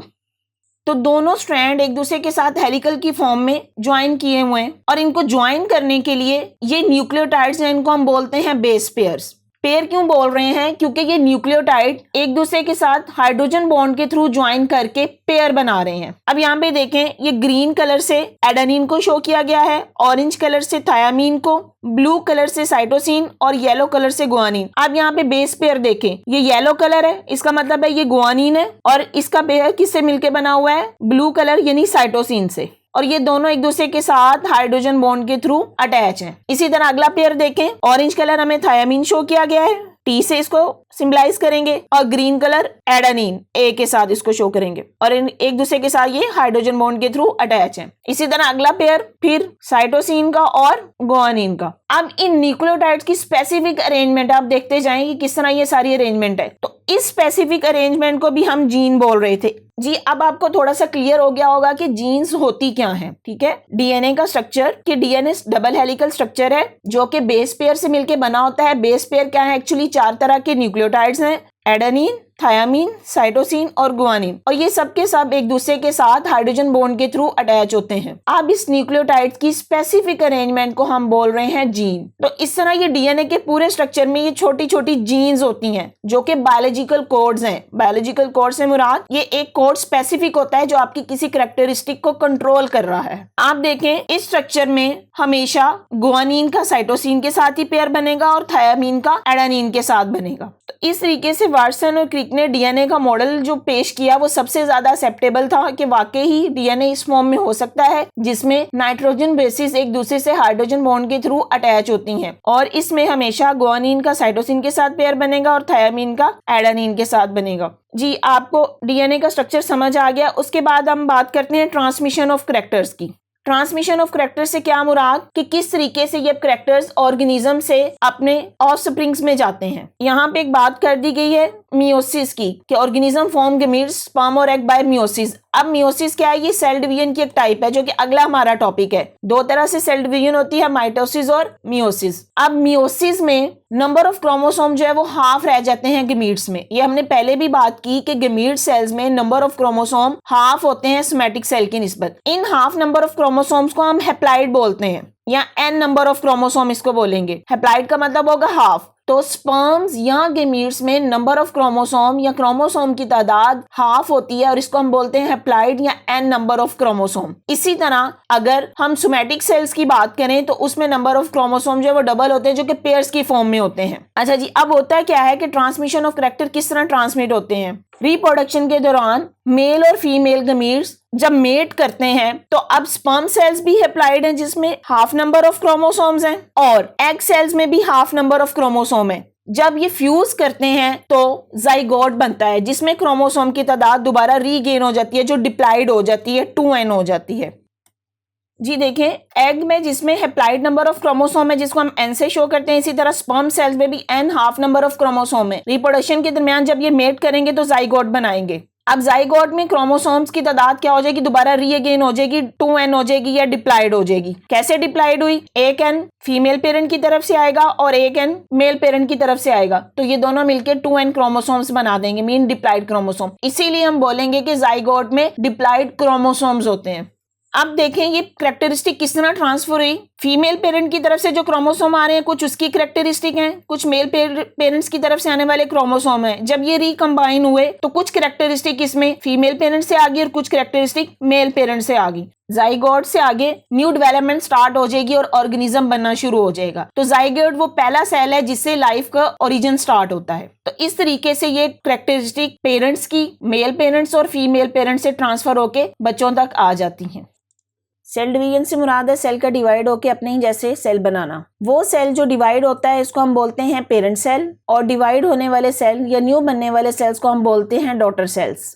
तो दोनों स्ट्रैंड एक दूसरे के साथ हेलिकल की फॉर्म में ज्वाइन किए हुए हैं, और इनको ज्वाइन करने के लिए ये न्यूक्लियोटाइड्स हैं, इनको हम बोलते हैं बेस पेयर्स। पेयर क्यों बोल रहे हैं? क्योंकि ये न्यूक्लियोटाइड एक दूसरे के साथ हाइड्रोजन बॉन्ड के थ्रू ज्वाइन करके पेयर बना रहे हैं। अब यहाँ पे देखें, ये ग्रीन कलर से एडेनिन को शो किया गया है, ऑरेंज कलर से थायामीन को, ब्लू कलर से साइटोसिन और येलो कलर से गुआनिन। अब यहाँ पे बेस पेयर देखें, ये येलो कलर है, इसका मतलब है ये गुआनिन है, और इसका पेयर किससे मिलके बना हुआ है? ब्लू कलर यानी साइटोसिन से। और ये दोनों एक दूसरे के साथ हाइड्रोजन बॉन्ड के थ्रू अटैच हैं। इसी तरह अगला पेयर देखें, ऑरेंज कलर हमें थायामीन शो किया गया है, टी से इसको सिंबलाइज करेंगे, और ग्रीन कलर एडेनिन ए के साथ इसको शो करेंगे, और एक दूसरे के साथ ये हाइड्रोजन बॉन्ड के थ्रू अटैच हैं। इसी तरह अगला पेयर फिर साइटोसिन का और गुआनिन का। अब इन न्यूक्लियोटाइड्स की स्पेसिफिक अरेंजमेंट आप देखते जाएं कि किस तरह ये सारी अरेंजमेंट है। तो इस स्पेसिफिक अरेंजमेंट को भी हम जीन बोल रहे थे। जी अब आपको थोड़ा सा क्लियर हो गया होगा कि जीन्स होती क्या हैं, ठीक है। डीएनए का स्ट्रक्चर कि डीएनए डबल हेलिकल स्ट्रक्चर है जो कि बेस पेयर से मिलकर बना होता है। बेस पेयर क्या है? एक्चुअली 4 तरह के न्यूक्लियोटाइड्स हैं, एडेनिन, थायामीन, साइटोसिन और गुआनिन, और ये सब के सब एक दूसरे के साथ हाइड्रोजन बॉन्ड के थ्रू अटैच होते हैं। अब इस न्यूक्लियोटाइड की स्पेसिफिक अरेंजमेंट को हम बोल रहे हैं जीन। तो इस तरह ये डीएनए के पूरे स्ट्रक्चर में ये छोटी छोटी जीन्स होती हैं जो कि बायोलॉजिकल कोड्स हैं। बायोलॉजिकल कोड से मुराद ये एक कोड स्पेसिफिक होता है जो आपकी किसी कैरेक्टरिस्टिक को कंट्रोल कर रहा है। आप देखें इस स्ट्रक्चर में हमेशा गुआनिन का साइटोसिन के साथ ही पेयर बनेगा और थायामीन का एडेनिन के साथ बनेगा। तो इस तरीके से वाटसन और क्रिक ने डीएनए का मॉडल जो पेश किया वो सबसे ज्यादा एक्सेप्टेबल था कि वाकई ही डीएनए इस फॉर्म में हो सकता है जिसमें नाइट्रोजन बेसिस एक दूसरे से हाइड्रोजन बॉन्ड के थ्रू अटैच होती हैं, और इसमें हमेशा गुआनिन का साइटोसिन के साथ पेयर बनेगा और थायामीन का एडेनिन के साथ बनेगा। जी आपको डीएनए का स्ट्रक्चर समझ आ गया। उसके बाद हम बात करते हैं ट्रांसमिशन ऑफ कैरेक्टर्स की। ट्रांसमिशन ऑफ कैरेक्टर्स से क्या मुराद कि किस तरीके से ये कैरेक्टर्स ऑर्गेनिज्म से अपने ऑफस्प्रिंग्स में जाते हैं। यहाँ पे एक बात कर दी गई है मियोसिस की कि ऑर्गेनिज्म फॉर्म गेमीट्स, स्पर्म और एग बाय मियोसिस। अब मियोसिस क्या है? ये सेल डिवीजन की एक टाइप है जो कि अगला हमारा टॉपिक है। 2 तरह से सेल डिवीजन होती है, माइटोसिस और मियोसिस। अब मियोसिस में नंबर ऑफ क्रोमोसोम जो है वो हाफ रह जाते हैं गेमीट्स में। ये हमने पहले भी बात की कि गेमीट सेल्स में नंबर ऑफ क्रोमोसोम हाफ होते हैं सोमैटिक सेल की निस्बत। इन हाफ नंबर ऑफ क्रोमोसोम्स को हम हैप्लॉइड बोलते हैं, या n नंबर ऑफ क्रोमोसोम इसको बोलेंगे। हैप्लॉइड का मतलब होगा हाफ। तो स्पर्म्स या गेमीट्स में नंबर ऑफ क्रोमोसोम या क्रोमोसोम की तादाद हाफ होती है और इसको हम बोलते हैं हैप्लॉइड या n नंबर ऑफ क्रोमोसोम। इसी तरह अगर हम सोमैटिक सेल्स की बात करें तो उसमें नंबर ऑफ क्रोमोसोम जो है वो डबल होते हैं जो कि पेयर्स की फॉर्म में होते हैं। अच्छा जी, अब होता क्या है कि ट्रांसमिशन ऑफ कैरेक्टर किस तरह ट्रांसमिट होते हैं। रिप्रोडक्शन के दौरान मेल और फीमेल गेमीट्स जब मेट करते हैं तो अब स्पर्म सेल्स भी हैप्लॉइड हैं जिसमें हाफ नंबर ऑफ क्रोमोसोम्स हैं, और एग सेल्स में भी हाफ नंबर ऑफ क्रोमोसोम है। जब ये फ्यूज करते हैं तो जाइगोट बनता है जिसमें क्रोमोसोम की तादाद दोबारा रीगेन हो जाती है जो डिप्लॉइड हो जाती है, 2n हो जाती है। जी देखें, एग में जिसमें हैप्लॉइड नंबर ऑफ क्रोमोसोम है जिसको हम n से शो करते हैं, इसी तरह स्पर्म सेल्स में भी n half number of chromosome है। रिप्रोडक्शन के दरमियान जब ये मेट करेंगे तो जाइगोट बनाएंगे। अब जाइगोट में क्रोमोसोम्स की तादाद क्या हो जाएगी? दोबारा रीअगेन हो जाएगी, 2n हो जाएगी या डिप्लॉइड हो जाएगी। कैसे डिप्लॉइड हुई? एक n फीमेल पेरेंट की तरफ से आएगा और एक n मेल पेरेंट की तरफ से आएगा, तो ये दोनों मिलकर 2n क्रोमोसोम्स बना देंगे, मीन डिप्लॉइड क्रोमोसोम। इसीलिए हम बोलेंगे कि जाइगोट में डिप्लॉइड क्रोमोसोम्स होते हैं। अब देखें ये कैरेक्टरिस्टिक किस तरह ट्रांसफर हुई। फीमेल पेरेंट की तरफ से जो क्रोमोसोम आ रहे हैं कुछ उसकी कैरेक्टरिस्टिक हैं, कुछ मेल पेरेंट्स की तरफ से आने वाले क्रोमोसोम हैं। जब ये रिकम्बाइन हुए तो कुछ कैरेक्टरिस्टिक इसमें फीमेल पेरेंट से आ गई और कुछ कैरेक्टरिस्टिक मेल पेरेंट से आ गई। जाइगोट से आगे न्यू डेवलपमेंट स्टार्ट हो जाएगी और ऑर्गेनिज्म बनना शुरू हो जाएगा। तो जाइगोट वो पहला सेल है जिससे लाइफ का ओरिजिन स्टार्ट होता है। तो इस तरीके से ये कैरेक्टरिस्टिक पेरेंट्स की मेल पेरेंट्स और फीमेल पेरेंट्स से ट्रांसफर होके बच्चों तक आ जाती हैं। सेल डिवीजन से मुराद है सेल का डिवाइड होके अपने ही जैसे सेल बनाना। वो सेल जो डिवाइड होता है इसको हम बोलते हैं पेरेंट सेल, और डिवाइड होने वाले सेल या न्यू बनने वाले सेल्स को हम बोलते हैं daughter cells.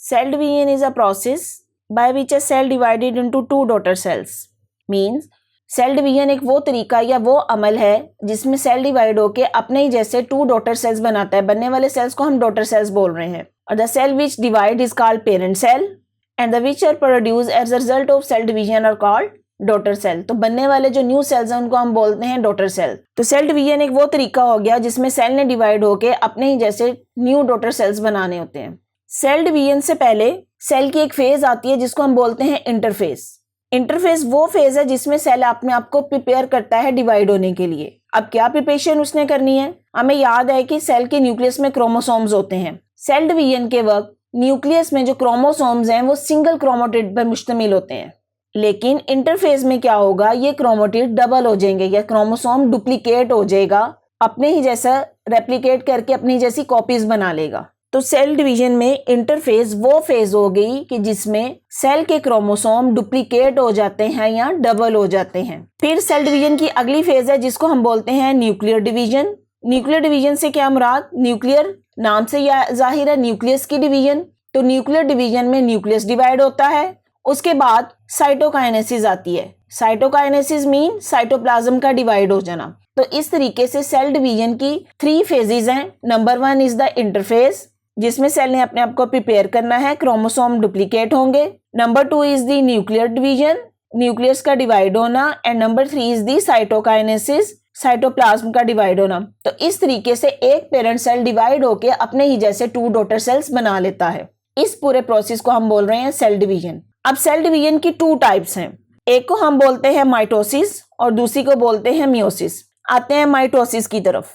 Cell division is a process by which a cell divided into two daughter cells. Means cell division एक वो तरीका या वो अमल है जिसमें सेल डिवाइड होके अपने ही जैसे टू डॉटर सेल्स बनाता है। बनने वाले सेल्स को हम डॉटर सेल्स बोल रहे हैं। और the cell which divide is called parent cell and the which are produced as a result of cell division are called daughter cell। तो बनने वाले जो न्यू सेल्स हैं उनको हम बोलते हैं डॉटर सेल। तो सेल डिवीजन एक वो तरीका हो गया जिसमें सेल ने डिवाइड होके अपने ही जैसे न्यू डॉटर सेल्स बनाने होते हैं। सेल डिवीजन से पहले सेल की एक फेज आती है जिसको हम बोलते हैं इंटरफेस। इंटरफेस वो फेज है जिसमें सेल अपने आप को प्रिपेयर करता है डिवाइड होने के लिए। अब क्या प्रिपरेशन उसने करनी है? हमें याद है कि सेल के न्यूक्लियस में क्रोमोसोम्स होते हैं। सेल डिवीजन के वक्त न्यूक्लियस में जो क्रोमोसोम्स हैं वो सिंगल क्रोमोटिड पर मुश्तमिल होते हैं, लेकिन इंटरफेस में क्या होगा, ये क्रोमोटिड डबल हो जाएंगे या क्रोमोसोम डुप्लीकेट हो जाएगा, अपने ही जैसा रेप्लिकेट करके अपनी जैसी कॉपीज बना लेगा। तो सेल डिवीजन में इंटरफेस वो फेज हो गई कि जिसमें सेल के क्रोमोसोम डुप्लीकेट हो जाते हैं या डबल हो जाते हैं। फिर सेल डिवीजन की अगली फेज है जिसको हम बोलते हैं न्यूक्लियर डिवीजन। न्यूक्लियर डिवीजन से क्या मुराद? न्यूक्लियर नाम से या जाहिर है न्यूक्लियस की डिवीजन। तो न्यूक्लियर डिवीजन में न्यूक्लियस डिवाइड होता है। उसके बाद साइटोकाइनेसिस आती है। साइटोकाइनेसिस मीन साइटोप्लाज्म का डिवाइड हो जाना। तो इस तरीके से सेल डिवीजन की 3 फेजेस हैं। नंबर 1 इज द इंटरफेस जिसमें सेल ने अपने आप को प्रिपेयर करना है, क्रोमोसोम डुप्लीकेट होंगे। Number 2 is the nuclear division, nucleus का डिवाइड होना। And number 3 is the cytokinesis, cytoplasm का डिवाइड होना। तो इस तरीके से एक पेरेंट सेल डिवाइड होके अपने ही जैसे 2 डॉटर सेल्स बना लेता है। इस पूरे प्रोसेस को हम बोल रहे हैं सेल डिवीजन। अब सेल डिवीजन की 2 टाइप्स हैं। एक को हम बोलते हैं माइटोसिस और दूसरी को बोलते हैं मियोसिस। आते हैं माइटोसिस की तरफ।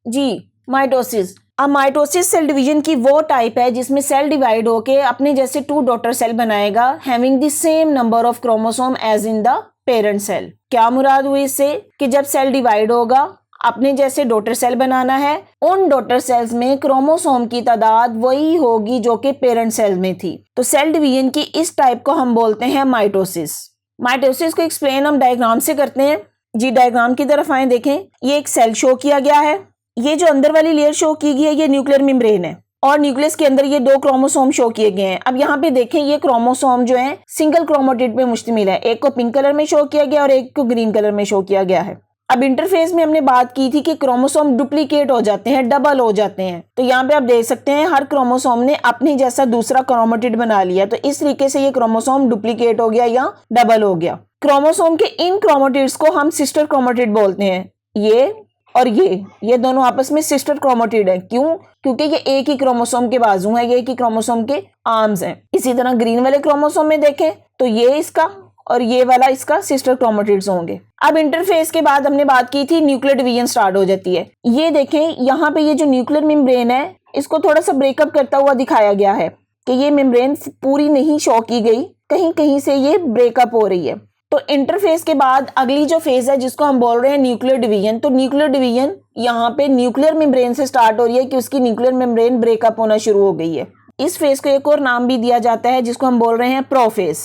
जी, माइटोसिस। अब माइटोसिस सेल डिवीजन की वो टाइप है जिसमें सेल डिवाइड होके अपने जैसे 2 डॉटर सेल बनाएगा, having the same number of chromosome as in the parent cell. क्या मुराद हुई इससे कि जब सेल डिवाइड होगा अपने जैसे डॉटर सेल बनाना है, उन डॉटर सेल्स में क्रोमोसोम की तादाद वही होगी जो कि पेरेंट सेल में थी। तो सेल डिवीजन की इस टाइप को हम बोलते हैं माइटोसिस। माइटोसिस को एक्सप्लेन हम डायग्राम से करते हैं। जी, डायग्राम की तरफ आए, देखें ये एक सेल शो किया गया है। ये जो अंदर वाली लेयर शो की गई है ये न्यूक्लियर मेम्ब्रेन है और न्यूक्लियस के अंदर ये 2 क्रोमोसोम शो किए गए हैं। अब यहाँ पे देखें ये क्रोमोसोम जो है सिंगल क्रोमोटिड पे मुश्तमिल है। एक को पिंक कलर में शो किया गया और एक को ग्रीन कलर में शो किया गया है। अब इंटरफेस में हमने बात की थी कि क्रोमोसोम डुप्लीकेट हो जाते हैं, डबल हो जाते हैं। तो यहाँ पे आप देख सकते हैं हर क्रोमोसोम ने अपनी जैसा दूसरा क्रोमोटिड बना लिया। तो इस तरीके से ये क्रोमोसोम डुप्लीकेट हो गया या डबल हो गया। क्रोमोसोम के इन क्रोमोटिड्स को हम सिस्टर क्रोमोटिड बोलते हैं। ये और ये दोनों आपस में सिस्टर क्रोमोटिड है। क्यों? क्योंकि ये एक ही क्रोमोसोम के बाजू हैं, ये एक ही क्रोमोसोम के आर्म्स हैं। इसी तरह ग्रीन वाले क्रोमोसोम में देखें तो ये इसका और ये वाला इसका सिस्टर क्रोमोटिड्स होंगे। अब इंटरफेस के बाद हमने बात की थी न्यूक्लियर डिवीजन स्टार्ट हो जाती है। ये देखें यहाँ पे ये जो न्यूक्लियर मेम्ब्रेन है इसको थोड़ा सा ब्रेकअप करता हुआ दिखाया गया है कि ये मेम्ब्रेन पूरी नहीं शो की गई, कहीं कहीं से ये ब्रेकअप हो रही है। तो इंटरफेस के बाद अगली जो फेज है जिसको हम बोल रहे हैं न्यूक्लियर डिवीजन। तो न्यूक्लियर डिवीजन यहाँ पे न्यूक्लियर मेम्ब्रेन से स्टार्ट हो रही है कि उसकी न्यूक्लियर मेम्ब्रेन ब्रेकअप होना शुरू हो गई है। इस फेज को एक और नाम भी दिया जाता है जिसको हम बोल रहे हैं प्रोफेज।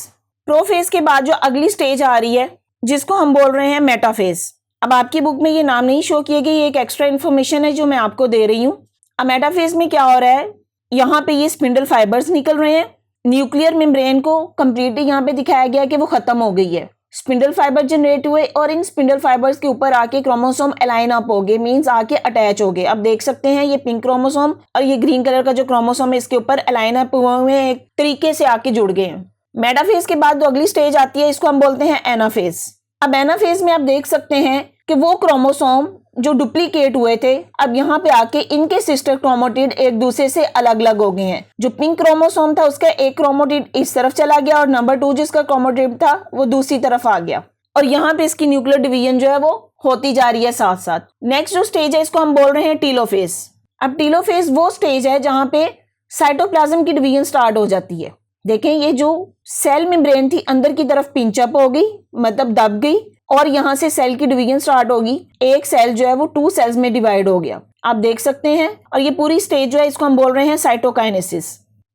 प्रोफेज के बाद जो अगली स्टेज आ रही है जिसको हम बोल रहे हैं मेटाफेज। अब आपकी बुक में ये नाम नहीं शो किए गए, ये एक एक्स्ट्रा इन्फॉर्मेशन है जो मैं आपको दे रही हूँ। अब मेटाफेज में क्या हो रहा है, यहाँ पे ये स्पिंडल फाइबर्स निकल रहे हैं। न्यूक्लियर मेम्ब्रेन को कंप्लीटली यहाँ पे दिखाया गया कि वो खत्म हो गई है। स्पिंडल फाइबर जनरेट हुए और इन स्पिंडल फाइबर्स के ऊपर आके क्रोमोसोम अलाइन अप हो गए, मीन्स आके अटैच हो गए। अब देख सकते हैं ये पिंक क्रोमोसोम और ये ग्रीन कलर का जो क्रोमोसोम है इसके ऊपर अलाइन अप हुए हैं, एक तरीके से आके जुड़ गए हैं। मेटाफेज के बाद जो अगली स्टेज आती है इसको हम बोलते हैं एनाफेज। अब एनाफेज में आप देख सकते हैं कि वो क्रोमोसोम जो डुप्लीकेट हुए थे अब यहाँ पे आके इनके सिस्टर क्रोमोटिड एक दूसरे से अलग अलग हो गए हैं। जो पिंक क्रोमोसोम था उसका एक क्रोमोटिड इस तरफ चला गया और नंबर 2 जिसका क्रोमोटिड था वो दूसरी तरफ आ गया और यहाँ पे इसकी न्यूक्लियर डिवीजन जो है वो होती जा रही है साथ साथ। नेक्स्ट जो स्टेज है इसको हम बोल रहे हैं टीलोफेज। अब टीलोफेज वो स्टेज है जहाँ पे साइटोप्लाज्म की डिवीजन स्टार्ट हो जाती है। देखें ये जो सेल मेम्ब्रेन थी अंदर की तरफ पिंचअप हो गई, मतलब दब गई और यहाँ से सेल की डिवीजन स्टार्ट होगी। एक सेल जो है वो 2 सेल्स में डिवाइड हो गया, आप देख सकते हैं। और ये पूरी स्टेज जो है इसको हम बोल रहे हैं साइटोकाइनेसिस।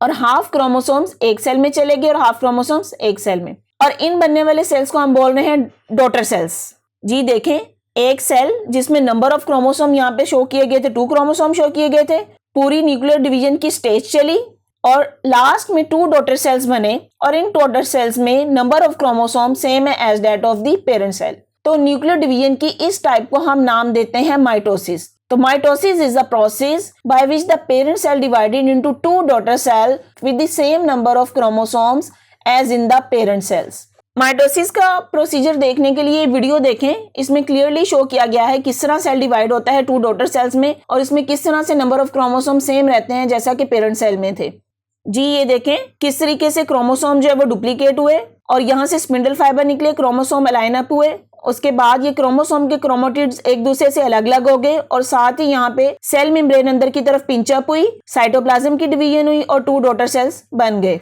और हाफ क्रोमोसोम्स एक सेल में चले गए और हाफ क्रोमोसोम्स एक सेल में, और इन बनने वाले सेल्स को हम बोल रहे हैं डॉटर सेल्स। जी देखें, एक सेल जिसमें नंबर ऑफ क्रोमोसोम यहाँ पे शो किए गए थे, 2 क्रोमोसोम शो किए गए थे, पूरी न्यूक्लियर डिवीजन की स्टेज चली और लास्ट में 2 डॉटर सेल्स बने और इन डॉटर सेल्स में नंबर ऑफ क्रोमोसोम सेम है as that of the parent cell. तो न्यूक्लियर डिवीजन की इस टाइप को हम नाम देते हैं माइटोसिस। तो mitosis is the process by which the parent cell divided into 2 daughter cell with the same number of chromosomes as in the parent cells. Mitosis का प्रोसीजर देखने के लिए वीडियो देखें, इसमें क्लियरली शो किया गया है किस तरह सेल डिवाइड होता है 2 डॉटर सेल्स में और इसमें किस तरह से नंबर ऑफ क्रोमोसोम सेम रहते हैं जैसा कि पेरेंट सेल में थे। जी ये देखें किस तरीके से क्रोमोसोम जो है वो डुप्लीकेट हुए और यहाँ से स्पिंडल फाइबर निकले, क्रोमोसोम अलाइन अप हुए, उसके बाद ये क्रोमोसोम के क्रोमोटिड्स एक दूसरे से अलग अलग हो गए और साथ ही यहाँ पे सेल मेम्ब्रेन अंदर की तरफ पिंचअप हुई, साइटोप्लाज्म की डिवीजन हुई और 2 डॉटर सेल्स बन गए।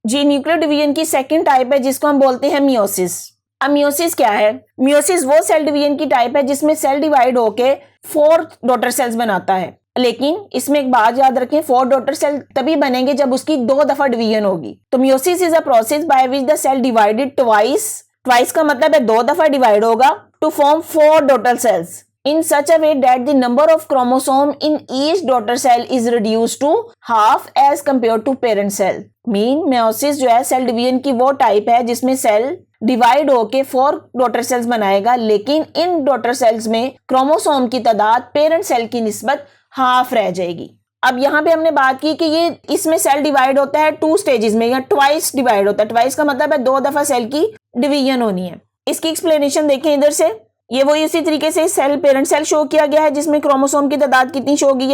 जी न्यूक्लियर डिवीजन की सेकंड टाइप है जिसको हम बोलते हैं मियोसिस। अब मियोसिस क्या है? मियोसिस वो सेल डिवीजन की टाइप है जिसमें सेल डिवाइड होके 4 डॉटर सेल्स बनाता है, लेकिन इसमें एक बात याद रखें, 4 डॉटर सेल तभी बनेंगे जब उसकी 2 दफा डिवीजन होगी। तो meiosis is a process by which the cell divided twice का मतलब है 2 दफा डिवाइड होगा to form 4 daughter cells in such a way that the number of chromosome in each daughter cell is reduced to half as compared to parent cell। Mean meiosis जो है cell division की वो type है जिसमें cell divide होके 4 daughter sales बनाएगा, लेकिन इन daughter cells में क्रोमोसोम की तादाद पेरेंट सेल की निस्बत हाफ रह जाएगी। अब यहाँ पे हमने बात की कि ये इसमें सेल डिवाइड होता है 2 स्टेजेस में या ट्वाइस डिवाइड होता है। ट्वाइस का मतलब है 2 दफा सेल की डिवीजन होनी है। इसकी एक्सप्लेनेशन देखें इधर से, ये वही इसी तरीके से सेल पेरेंट सेल शो किया गया है जिसमें क्रोमोसोम की तादाद कितनी शो की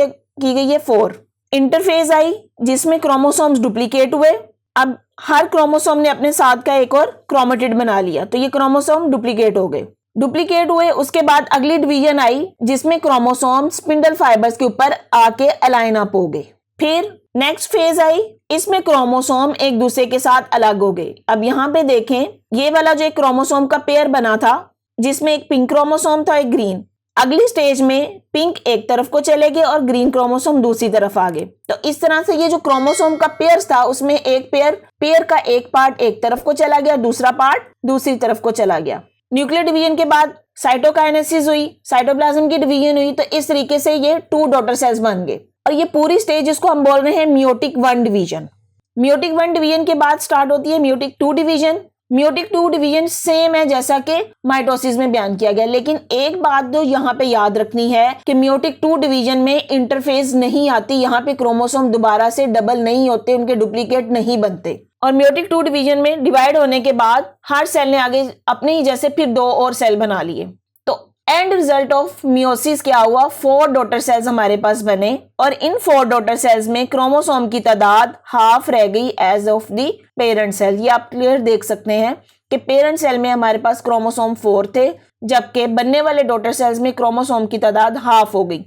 गई है 4। इंटरफेज आई जिसमें क्रोमोसोम्स डुप्लीकेट हुए, अब हर क्रोमोसोम ने अपने साथ का एक और क्रोमेटिड बना लिया, तो ये क्रोमोसोम डुप्लीकेट हो गए। डुप्लीकेट हुए उसके बाद अगली डिवीजन आई जिसमें क्रोमोसोम स्पिंडल फाइबर्स के ऊपर आके अलाइन अप हो गए। फिर नेक्स्ट फेज आई, इसमें क्रोमोसोम एक दूसरे के साथ अलग हो गए। अब यहाँ पे देखें, ये वाला जो एक क्रोमोसोम का पेयर बना था जिसमें एक पिंक क्रोमोसोम था एक ग्रीन, अगली स्टेज में पिंक एक तरफ को चले गए और ग्रीन क्रोमोसोम दूसरी तरफ आ गए। तो इस तरह से ये जो क्रोमोसोम का पेयर था उसमें एक पेयर का एक पार्ट एक तरफ को चला गया, दूसरा पार्ट दूसरी तरफ को चला गया। न्यूक्लियर डिवीजन के बाद साइटोकाइनेसिस हुई, साइटोप्लाज्म की डिवीजन हुई, तो इस तरीके से ये 2 डॉटर सेल्स बन गए और ये पूरी स्टेज इसको हम बोल रहे हैं मियोटिक 1 डिवीजन। मियोटिक 1 डिवीजन के बाद स्टार्ट होती है meiotic 2 division. Meiotic 2 division same है जैसा कि माइटोसिस में बयान किया गया, लेकिन एक बात जो यहाँ पे याद रखनी है कि मियोटिक 2 डिवीजन में इंटरफेज नहीं आती, यहाँ पे क्रोमोसोम दोबारा से डबल नहीं होते, उनके डुप्लीकेट नहीं बनते। और मियोटिक 2 डिवीजन में डिवाइड होने के बाद हर सेल ने आगे अपने ही जैसे फिर 2 और सेल बना लिए। तो एंड रिजल्ट ऑफ मियोसिस क्या हुआ, 4 डॉटर सेल्स हमारे पास बने और इन 4 डॉटर सेल्स में क्रोमोसोम की तादाद हाफ रह गई as of the parent cell. ये आप क्लियर देख सकते हैं कि पेरेंट सेल में हमारे पास क्रोमोसोम 4 थे, जबकि बनने वाले डॉटर सेल्स में क्रोमोसोम की तादाद हाफ हो गई।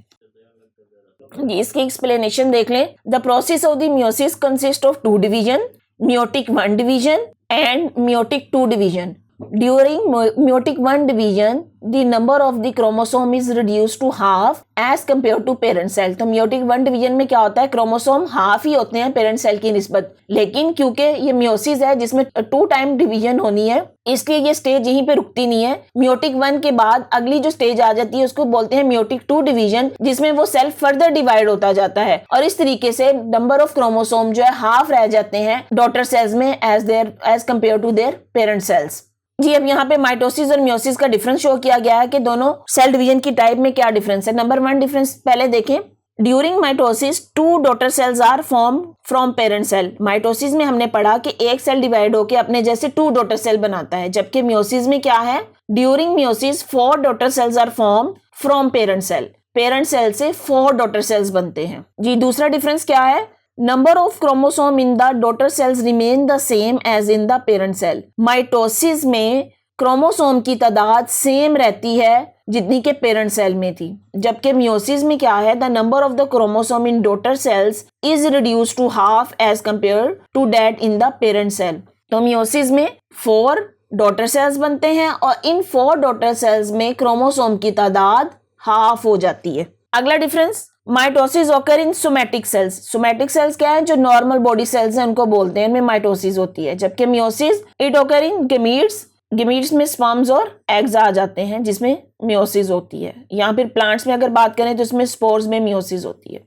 इसकी एक्सप्लेनेशन देख लें। The process of the meiosis consist of 2 division, meiotic 1 division and meiotic 2 division. During meiotic 1 division, the number of the chromosome is reduced to half as compared to parent cell. तो meiotic 1 division में क्या होता है, chromosome half ही होते हैं parent cell की निस्बत, लेकिन क्योंकि ये मियोसिस है जिसमें 2 टाइम डिवीजन होनी है, इसलिए ये स्टेज यहीं पे रुकती नहीं है। meiotic 1 के बाद अगली जो स्टेज आ जाती है उसको बोलते हैं meiotic 2 डिवीजन, जिसमें वो सेल फर्दर डिवाइड होता जाता है और इस तरीके से नंबर ऑफ क्रोमोसोम जो है हाफ रह जाते हैं डॉटर सेल्स में as compare to their parent cells. जी अब यहाँ पे माइटोसिस और मियोसिस का डिफरेंस शो किया गया है कि दोनों सेल डिवीजन की टाइप में क्या डिफरेंस है। नंबर 1 डिफरेंस पहले देखें, during mitosis 2 daughter cells are form from parent cell. Mitosis में हमने पढ़ा कि एक सेल डिवाइड होकर अपने जैसे 2 डॉटर सेल बनाता है, जबकि मियोसिस में क्या है, during meiosis 4 daughter cells are form from parent cell. Parent cell से 4 डॉटर सेल्स बनते हैं जी। दूसरा डिफरेंस क्या है, number of chromosome in the daughter cells remain the same as in the parent cell. Mitosis में क्रोमोसोम की तादाद same रहती है जितनी के पेरेंट सेल में थी, जबकि मियोसिस में क्या है, the number of the chromosome in daughter cells is reduce to half as compare to that in the parent cell. तो मियोसिस में 4 डॉटर सेल्स बनते हैं और इन 4 डॉटर सेल्स में क्रोमोसोम की तादाद हाफ हो जाती है। अगला difference, mitosis occur in somatic cells. Somatic cells क्या है, जो नॉर्मल बॉडी सेल्स हैं उनको बोलते हैं, इनमें माइटोसिस होती है, जबकि meiosis it occur in gametes. Gametes में स्पर्म्स और एग्स आ जाते हैं जिसमें मियोसिस होती है, या फिर प्लांट्स में अगर बात करें तो इसमें स्पोर्स में मियोसिस होती है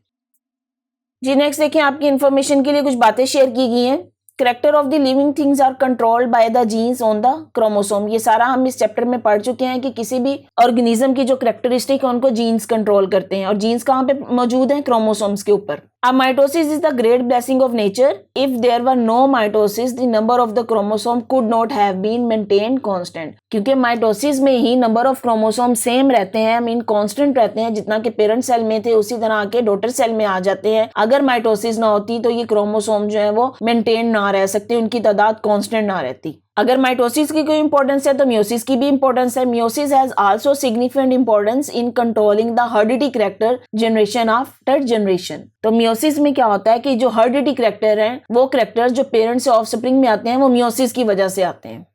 जी। नेक्स्ट देखिए, आपकी इंफॉर्मेशन के लिए कुछ बातें शेयर की गई हैं। Character of the living things are controlled by the genes on the chromosome. ये सारा हम इस चैप्टर में पढ़ चुके हैं कि किसी भी ऑर्गेनिज्म की जो करेक्टरिस्टिक है उनको जीन्स कंट्रोल करते हैं, और जीन्स कहाँ पे मौजूद हैं, क्रोमोसोम्स के ऊपर। अब mitosis is the great blessing of nature. If there were no mitosis the number of the chromosome could not have been maintained constant. क्योंकि माइटोसिस में ही नंबर ऑफ क्रोमोसोम सेम रहते हैं, मीन कांस्टेंट रहते हैं, जितना के पेरेंट सेल में थे उसी तरह के डॉटर सेल में आ जाते हैं। अगर माइटोसिस ना होती तो ये क्रोमोसोम जो है वो मेंटेन ना रह सकते, उनकी तादाद कांस्टेंट ना रहती। अगर माइटोसिस की कोई इंपॉर्टेंस है तो मियोसिस की भी इंपॉर्टेंस है। Meiosis has also significant importance in controlling the heredity character generation after generation. तो मियोसिस में क्या होता है कि जो हेरिडिटी कैरेक्टर हैं, वो कैरेक्टर जो पेरेंट्स से ऑफस्प्रिंग में आते हैं वो मियोसिस की वजह से आते हैं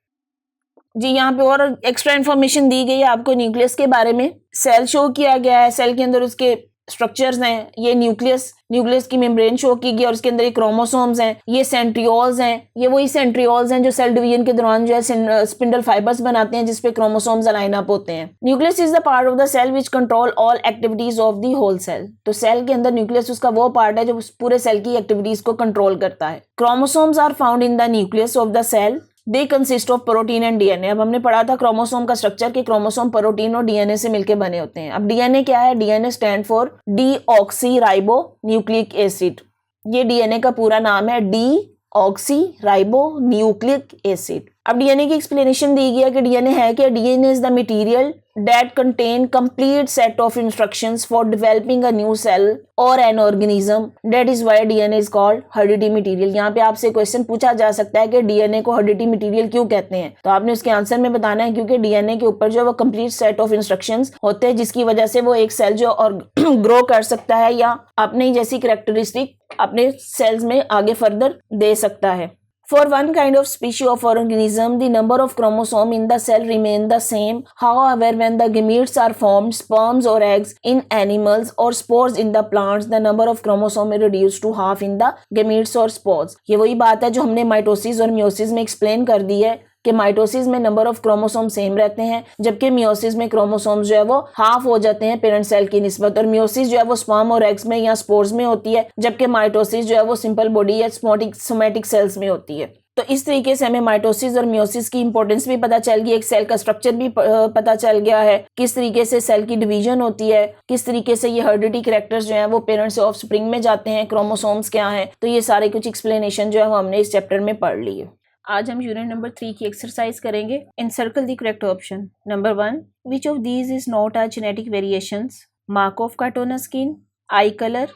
जी। यहाँ पे और एक्स्ट्रा इन्फॉर्मेशन दी गई है आपको न्यूक्लियस के बारे में। सेल शो किया गया है, सेल के अंदर उसके स्ट्रक्चर्स हैं, ये न्यूक्लियस की मेम्ब्रेन शो की गई और उसके अंदर ये क्रोमोसोम्स हैं, ये सेंट्रियोल्स हैं, ये वही सेंट्रियोल्स हैं जो सेल डिवीजन के दौरान जो है स्पिंडल फाइबर्स बनाते हैं जिसपे क्रोमोसोम्स लाइन अप होते हैं। Nucleus is the part of the cell which control all activities of the whole cell. तो सेल के अंदर न्यूक्लियस उसका वो पार्ट है जो पूरे सेल की एक्टिविटीज को कंट्रोल करता है। Chromosomes are found in the nucleus of the cell. They consist of protein and DNA. अब हमने पढ़ा था क्रोमोसोम का स्ट्रक्चर कि क्रोमोसोम प्रोटीन और डीएनए से मिलकर बने होते हैं। अब डीएनए क्या है, DNA stand for deoxy ribo nucleic acid. ये डीएनए का पूरा नाम है, डीऑक्सी राइबो न्यूक्लिक एसिड। अब डीएनए की एक्सप्लेनेशन दी गई है कि डीएनए है क्या, DNA is the material that contain complete set of instructions for developing a new cell or an organism. That is why DNA is called hereditary material. यहाँ पे आपसे क्वेश्चन पूछा जा सकता है कि डीएनए को हेरिडिटी मटेरियल क्यों कहते हैं, तो आपने उसके आंसर में बताना है क्योंकि डीएनए के ऊपर जो वो कंप्लीट सेट ऑफ इंस्ट्रक्शंस होते हैं जिसकी वजह से वो एक सेल जो और ग्रो कर सकता है या अपने जैसी कैरेक्टरिस्टिक अपने सेल्स में आगे फर्दर दे सकता है। For one kind of species of organism, the number of chromosomes in the cell remain the same. However, when the gametes are formed, sperms or eggs in animals or spores in the plants, the number of chromosomes is reduced to half in the gametes or spores. ये वही बात है जो हमने mitosis और meiosis में explain कर दी है कि माइटोसिस में नंबर ऑफ क्रोमोसोम सेम रहते हैं, जबकि मियोसिस में क्रोमोसोम्स जो है वो हाफ हो जाते हैं पेरेंट सेल की निस्बत। और मियोसिस जो है वो स्पर्म और एग्स में या स्पोर्स में होती है, जबकि माइटोसिस जो है वो सिंपल बॉडी या सोमैटिक सेल्स में होती है। तो इस तरीके से हमें माइटोसिस और मियोसिस की इंपॉर्टेंस भी पता चल गई, एक सेल का स्ट्रक्चर भी पता चल गया है, किस तरीके से सेल की डिवीजन होती है, किस तरीके से ये हेरिडिटी कैरेक्टर्स जो है वो पेरेंट से ऑफस्प्रिंग में जाते हैं, क्रोमोसोम्स क्या हैं। तो ये सारे कुछ एक्सप्लेनेशन जो है वो हमने इस चैप्टर में पढ़ ली है। आज हम यूनिट नंबर 3 की एक्सरसाइज करेंगे। Encircle the correct option. Number 1, which of these is not a genetic variations? Mark of cut on a skin, eye colour,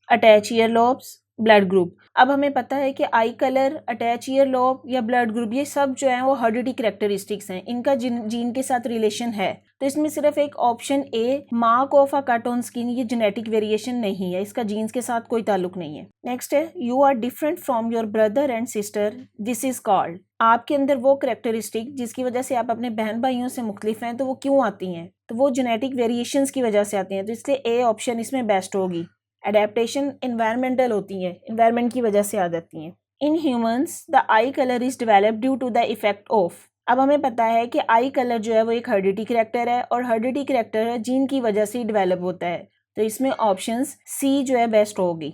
attach ear lobes, blood group. अब हमें पता है कि eye colour, attach ear lobe या blood group ये सब जो है वो हेरिडिटी कैरेक्टरिस्टिक्स हैं, इनका जीन के साथ रिलेशन है। तो इसमें सिर्फ एक option A mark of a cartoon skin ये जेनेटिक वेरिएशन नहीं है, इसका जीन्स के साथ कोई ताल्लुक नहीं है। नेक्स्ट है you are different from your brother and sister, this is called. आपके अंदर वो कैरेक्टरिस्टिक जिसकी वजह से आप अपने बहन भाइयों से मुख्तलिफ हैं, तो वो क्यों आती हैं? तो वो जेनेटिक वेरिएशंस की वजह से आती हैं, तो इसलिए ए ऑप्शन इसमें बेस्ट होगी। एडेप्टेशन एनवायरमेंटल होती है, एनवायरमेंट की वजह से आ जाती हैं। In humans the eye colour is developed due to the effect of. अब हमें पता है कि आई कलर जो है वो एक हेरिडिटी कैरेक्टर है और हेरिडिटी कैरेक्टर है जीन की वजह से ही डेवलप होता है, तो इसमें ऑप्शंस सी जो है बेस्ट होगी।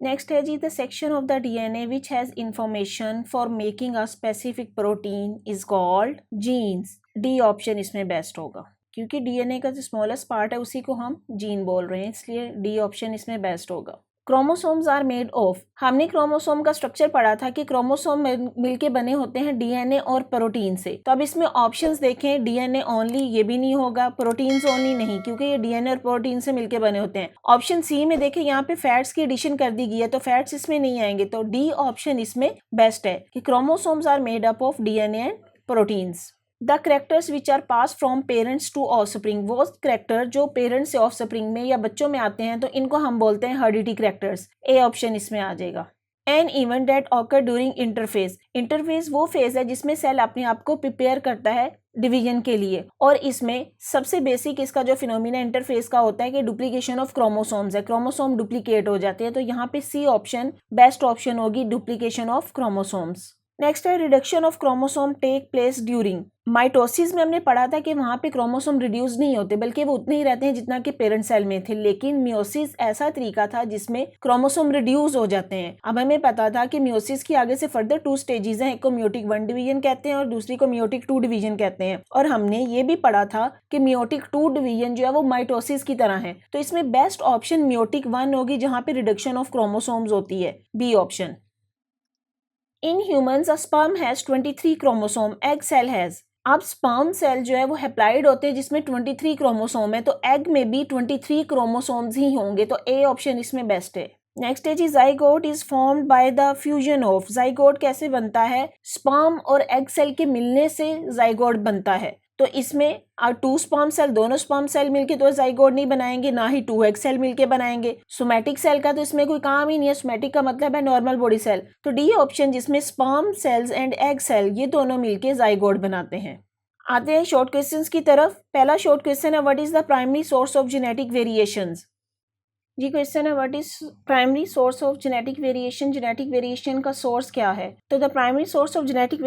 नेक्स्ट है जी the section of the DNA which has information for making a specific protein is called genes. D option इसमें बेस्ट होगा। क्योंकि डीएनए का जो स्मॉलेस्ट पार्ट है उसी को हम जीन बोल रहे हैं, इसलिए डी ऑप्शन इसमें बेस्ट होगा। क्रोमोसोम्स आर मेड ऑफ, हमने क्रोमोसोम का स्ट्रक्चर पढ़ा था कि क्रोमोसोम मिलके बने होते हैं डीएनए और प्रोटीन से। तो अब इसमें ऑप्शंस देखें, डीएनए ओनली ये भी नहीं होगा, प्रोटीन्स ओनली नहीं, क्योंकि ये डीएनए और प्रोटीन से मिलके बने होते हैं। ऑप्शन सी में देखें, यहाँ पे फैट्स की एडिशन कर दी गई है, तो फैट्स इसमें नहीं आएंगे, तो डी ऑप्शन इसमें बेस्ट है कि chromosomes are made up of DNA and proteins. The characters which are pass from parents to offspring, वो करेक्टर जो पेरेंट्स से ऑफस्प्रिंग में या बच्चों में आते हैं तो इनको हम बोलते हैं हेरिडिटी करेक्टर्स। ए ऑप्शन इसमें आ जाएगा। An event that occur during interphase, interphase वो फेज है जिसमें सेल अपने आप को प्रिपेयर करता है डिवीजन के लिए, और इसमें सबसे बेसिक इसका जो फिनोमिना इंटरफेज का होता है कि डुप्लीकेशन ऑफ क्रोमोसोम्स है, क्रोमोसोम डुप्लीकेट हो जाते हैं, तो यहाँ पे सी ऑप्शन बेस्ट ऑप्शन होगी, डुप्लीकेशन ऑफ क्रोमोसोम्स। नेक्स्ट है reduction of chromosome take place during mitosis में हमने पढ़ा था कि वहाँ पे क्रोमोसोम रिड्यूस नहीं होते बल्कि वो उतने ही रहते हैं जितना कि पेरेंट सेल में थे, लेकिन मियोसिस ऐसा तरीका था जिसमें क्रोमोसोम रिड्यूस हो जाते हैं। अब हमें पता था कि मियोसिस की आगे से फर्दर 2 स्टेजेस हैं, एक को मियोटिक 1 डिवीजन कहते हैं और दूसरी को मियोटिक 2 डिवीजन कहते हैं, और हमने ये भी पढ़ा था कि मियोटिक 2 डिवीजन जो है वो माइटोसिस की तरह है, तो इसमें बेस्ट ऑप्शन मियोटिक 1 होगी जहाँ पे रिडक्शन ऑफ क्रोमोसोम्स होती है, B option. In humans, a sperm has 23 chromosome, egg cell has। अब स्पर्म सेल जो है वो हेप्लाइड होते हैं जिसमें 23 क्रोमोसोम है, तो एग में भी 23 क्रोमोसोम्स ही होंगे, तो ए ऑप्शन इसमें बेस्ट है। नेक्स्ट है जी zygote is formed by the fusion of, zygote कैसे बनता है, स्पर्म और एग सेल के मिलने से जाइगोट बनता है, तो इसमें 2 स्पर्म सेल, दोनों स्पर्म सेल मिलके तो जाइगोट नहीं बनाएंगे, ना ही 2 एग सेल मिलके बनाएंगे। सोमैटिक सेल का तो इसमें कोई काम ही नहीं है, सोमैटिक का मतलब है नॉर्मल बॉडी सेल, तो डी ऑप्शन जिसमें sperm cells and egg cell ये दोनों मिलके जाइगोट बनाते हैं। आते हैं शॉर्ट क्वेश्चंस की तरफ। पहला शॉर्ट क्वेश्चन है what is the primary source of genetic variations. जी क्वेश्चन है what is primary source of genetic variation, genetic variation का सोर्स क्या है, तो the primary source of genetic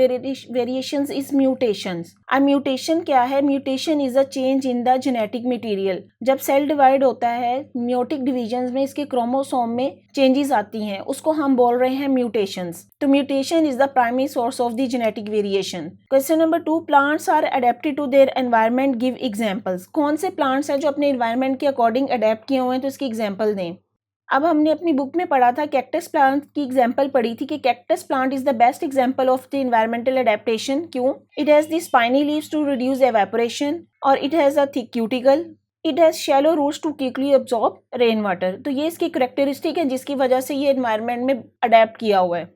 variations is mutations. अब म्यूटेशन क्या है, mutation is a change in the genetic material. जब सेल डिवाइड होता है म्यूटिक डिवीजन में इसके क्रोमोसोम में चेंजेस आती हैं, उसको हम बोल रहे हैं म्यूटेशंस, तो mutation is the primary source of the genetic variation. Question number 2 plants are adapted to their environment, give examples. कौन से प्लांट्स हैं जो अपने एनवायरनमेंट के अकॉर्डिंग अडेप्ट किए हुए हैं, तो इसकी एग्जांपल दें। अब हमने अपनी बुक में पढ़ा था, कैक्टस प्लांट की एग्जांपल पढ़ी थी कि cactus plant is the best example of the environmental adaptation. क्यों, it has the spiny leaves to reduce evaporation, और it has a thick cuticle, it has shallow roots to quickly absorb rain water, तो ये इसकी characteristic है जिसकी वजह से ये एनवायरनमेंट में अडेप्ट किया हुआ है।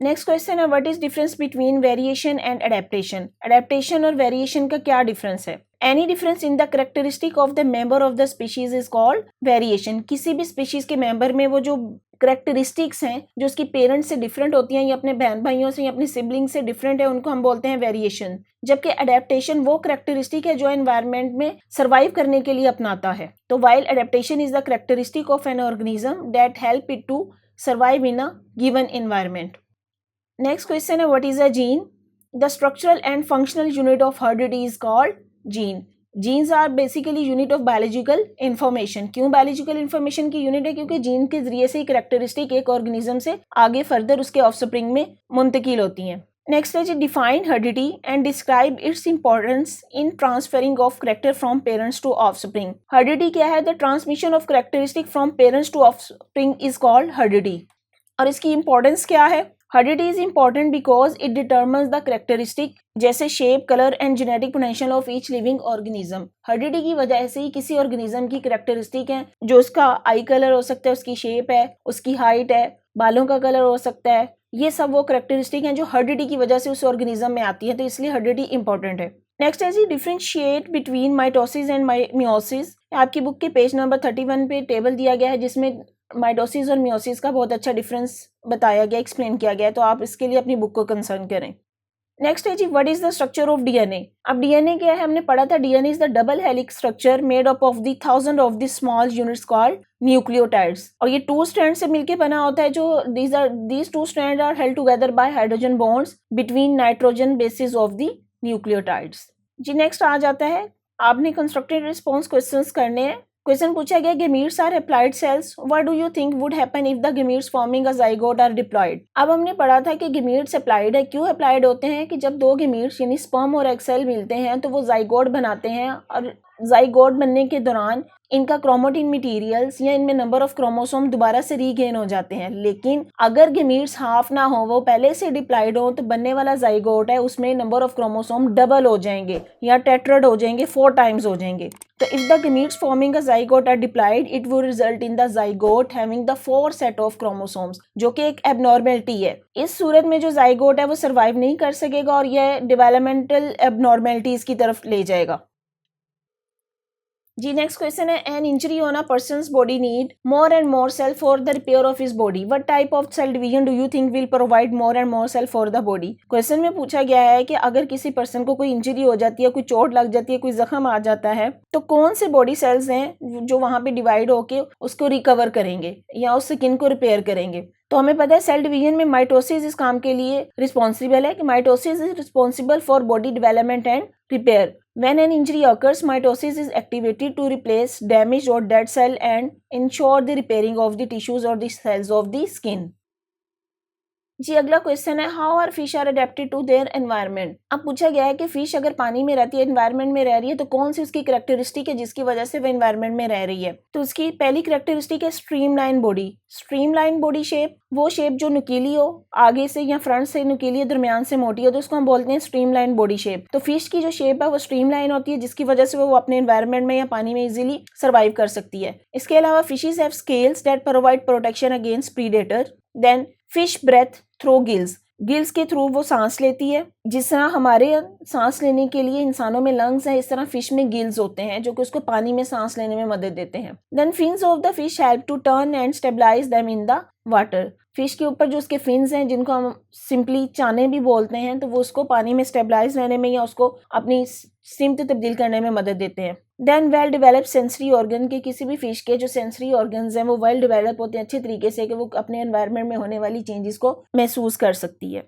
नेक्स्ट क्वेश्चन है what is difference between variation and adaptation. Adaptation और वेरिएशन का क्या डिफरेंस है, any difference in the characteristic of the member of the species is called variation. किसी भी स्पीशीज के मेंबर में वो जो करेक्टरिस्टिक्स हैं जो उसकी पेरेंट्स से डिफरेंट होती हैं या अपने बहन भाइयों से या अपने सिबलिंग से डिफरेंट है, उनको हम बोलते हैं वेरिएशन। जबकि अडेप्टेशन वो करेक्टरिस्टिक है जो एनवायरनमेंट में सर्वाइव करने के लिए अपनाता है, तो while adaptation is the characteristic of an organism that help it to survive in a given environment. Next question है what is a gene, the structural and functional unit of heredity is called gene. Genes are basically unit of biological information. क्यों biological information की unit है, क्योंकि gene के जरिए से ही characteristic एक organism से आगे फर्दर उसके ऑफस्प्रिंग में मुंतकिल होती हैं। नेक्स्ट है जी define heredity and describe its importance in transferring of character from parents to offspring. Heredity क्या है, the transmission of characteristic from parents to offspring is called heredity, और इसकी इंपॉर्टेंस क्या है। Heredity is important because it determines the characteristic जैसे shape, colour and genetic potential of each living organism. Heredity की वजह से ही किसी ऑर्गेनिज्म की करेक्टरिस्टिक है, जो उसका आई कलर हो सकता है, उसकी शेप है, उसकी हाइट है, बालों का कलर हो सकता है, ये सब वो करेक्टरिस्टिक हैं जो हेरिडिटी की वजह से उस ऑर्गेनिज्म में आती है, तो इसलिए हेरिडिटी इंपॉर्टेंट है। नेक्स्ट है जी differentiate between mitosis and meiosis. आपकी बुक के पेज नंबर 31 पे टेबल दिया गया है जिसमें माइटोसिस और मियोसिस का बहुत अच्छा डिफरेंस बताया गया, एक्सप्लेन किया गया है, तो आप इसके लिए अपनी बुक को कंसर्न करें। नेक्स्ट है जी what is the structure of DNA. अब डीएनए क्या है, हमने पढ़ा था DNA is the double helix structure made up of the 1000 of the small units called nucleotides, और ये 2 स्ट्रैंड से मिलकर बना होता है, जो these 2 strands are held together by hydrogen bonds between nitrogen bases of the nucleotides। जी next आ जाता है, आपने कंस्ट्रक्टेड रिस्पॉन्स क्वेश्चंस करने हैं। क्वेश्चन पूछा गया gametes are haploid cells. What do you think would happen if the gametes forming a zygote are diploid? अब हमने पढ़ा था कि gametes haploid है. क्यों haploid होते हैं कि जब दो gametes यानी sperm और egg cell मिलते हैं तो वो zygote बनाते हैं और zygote बनने के दौरान इनका क्रोमेटिन मटेरियल्स या इनमें नंबर ऑफ क्रोमोसोम दोबारा से रीगेन हो जाते हैं. लेकिन अगर गेमीट्स हाफ ना हो, वो पहले से डिप्लॉइड हो, तो बनने वाला जाइगोट है उसमें नंबर ऑफ क्रोमोसोम डबल हो जाएंगे या टेट्राड हो जाएंगे, 4 टाइम्स हो जाएंगे. तो if the gametes forming a zygote are diploid it will result in the zygote having the 4 set of chromosomes, जो कि एक एबनॉर्मेलिटी है. इस सूरत में जो जाइगोट है वो सर्वाइव नहीं कर सकेगा और यह डेवलपमेंटल एबनॉर्मेलिटीज की तरफ ले जाएगा. जी नेक्स्ट क्वेश्चन है, an injury on a person's body need more and more cell for the repair of his body. What type of cell division do you think will provide more and more cell for the body? Question में पूछा गया है कि अगर किसी person को कोई injury हो जाती है, कोई चोट लग जाती है, कोई जख्म आ जाता है, तो कौन से बॉडी सेल्स हैं जो वहां पे डिवाइड होके उसको रिकवर करेंगे या उस स्किन को रिपेयर करेंगे? तो हमें पता है सेल डिवीजन में माइटोसिस इस काम के लिए रिस्पॉन्सिबल है कि mitosis is responsible for body development and repair. When an injury occurs, mitosis is activated to replace damaged or dead cell and ensure the repairing of the tissues or the cells of the skin. जी अगला question है, how are fish are adapted to their environment. अब पूछा गया है कि fish अगर पानी में रहती है, एनवायरनमेंट में रह रही है, तो कौन सी उसकी कैरेक्टरिस्टिक है जिसकी वजह से वो एनवायरनमेंट में रह रही है. तो उसकी पहली कैरेक्टरिस्टिक है streamline body. Streamline body shape, वो शेप जो नुकीली हो, आगे से या फ्रंट से नुकीली, दरमियान से मोटी हो, तो उसको हम बोलते हैं स्ट्रीमलाइन बॉडी शेप. तो फिश की जो शेप है वो स्ट्रीमलाइन होती है, जिसकी वजह से वो अपने एनवायरनमेंट में या पानी में इजीली सर्वाइव कर सकती है. इसके अलावा fishes have scales that provide protection against predator. Then fish breathe through gills. Gills के थ्रू वो सांस लेती है. जिस तरह हमारे सांस लेने के लिए इंसानों में लंग्स हैं, इस तरह फिश में गिल्स होते हैं जो कि उसको पानी में सांस लेने में मदद देते हैं. Then fins of the fish help to turn and stabilise them in the water. Fish के ऊपर जो उसके फिन्स हैं, जिनको हम सिंपली चाने भी बोलते हैं, तो वो उसको पानी में स्टेबलाइज रहने में या उसको अपनी सिमत तब्दील करने में मदद देते हैं. Then well develop sensory organ, के किसी भी फिश के जो सेंसरी ऑर्गन्स हैं वो वेल डेवलप होते हैं अच्छे तरीके से कि वो अपने एनवायरनमेंट में होने वाली चेंजेस को महसूस कर सकती है.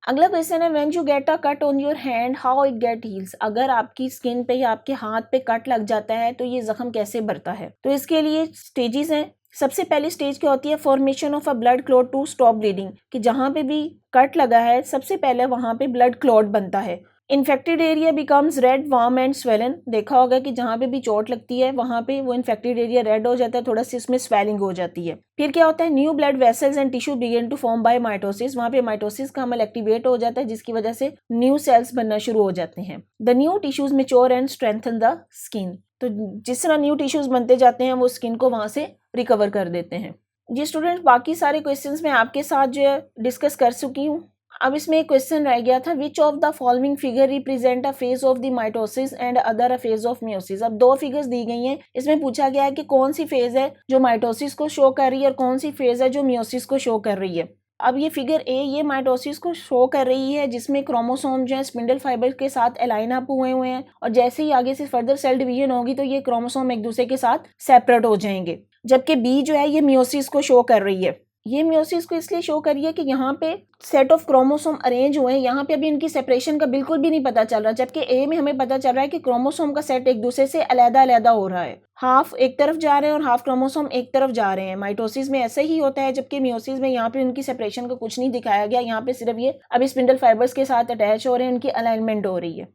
अगला क्वेश्चन है, when you get a cut on your hand how it get heels. अगर आपकी स्किन पे या आपके हाथ पे कट लग जाता है तो ये जख्म कैसे भरता है? तो इसके लिए स्टेजेस हैं. सबसे पहली स्टेज क्या होती है, formation of a blood clot to stop bleeding, कि जहाँ पे भी कट लगा है सबसे पहले वहाँ पे ब्लड क्लॉट बनता है. Infected area becomes red warm and swollen. देखा होगा कि जहाँ पे भी चोट लगती है वहाँ पे वो इन्फेक्टेड एरिया रेड हो जाता है, थोड़ा सी इसमें स्वेलिंग हो जाती है. फिर क्या होता है, new blood vessels and tissue begin to form by mitosis. वहाँ पे माइटोसिस का अमल एक्टिवेट हो जाता है जिसकी वजह से न्यू सेल्स बनना शुरू हो जाते हैं. The new tissues mature and strengthen the skin. तो जिस तरह न्यू टिश्यूज बनते जाते हैं वो स्किन को वहाँ से रिकवर कर देते हैं. जी स्टूडेंट, बाकी सारे क्वेश्चंस मैं आपके साथ जो है डिस्कस कर चुकी हूँ. अब इसमें एक क्वेश्चन रह गया था, which of the following figure represent a phase of the mitosis and other a phase of meiosis. अब 2 फिगर्स दी गई हैं, इसमें पूछा गया है कि कौन सी फेज है जो माइटोसिस को शो कर रही है और कौन सी फेज है जो मियोसिस को शो कर रही है. अब ये फिगर ए ये माइटोसिस को शो कर रही है जिसमें क्रोमोसोम जो है स्पिंडल फाइबर के साथ अलाइन अप हुए हैं और जैसे ही आगे से फर्दर सेल डिवीजन होगी तो ये क्रोमोसोम एक दूसरे के साथ सेपरेट हो जाएंगे. जबकि बी जो है ये मियोसिस को शो कर रही है. ये मियोसिस को इसलिए शो कर रही है कि यहाँ पे सेट ऑफ क्रोमोसोम अरेंज हुए हैं, यहाँ पे अभी इनकी सेपरेशन का बिल्कुल भी नहीं पता चल रहा. जबकि ए में हमें पता चल रहा है कि क्रोमोसोम का सेट एक दूसरे से अलग-अलग हो रहा है. हाफ एक तरफ जा रहे हैं और हाफ क्रोमोसोम एक तरफ जा रहे हैं. माइटोसिस में ऐसे ही होता है, जबकि मियोसिस में यहाँ पे उनकी सेपरेशन का कुछ नहीं दिखाया गया. यहाँ पे सिर्फ ये अभी स्पिंडल फाइबर्स के साथ अटैच हो रहे हैं, उनकी अलाइनमेंट हो रही है.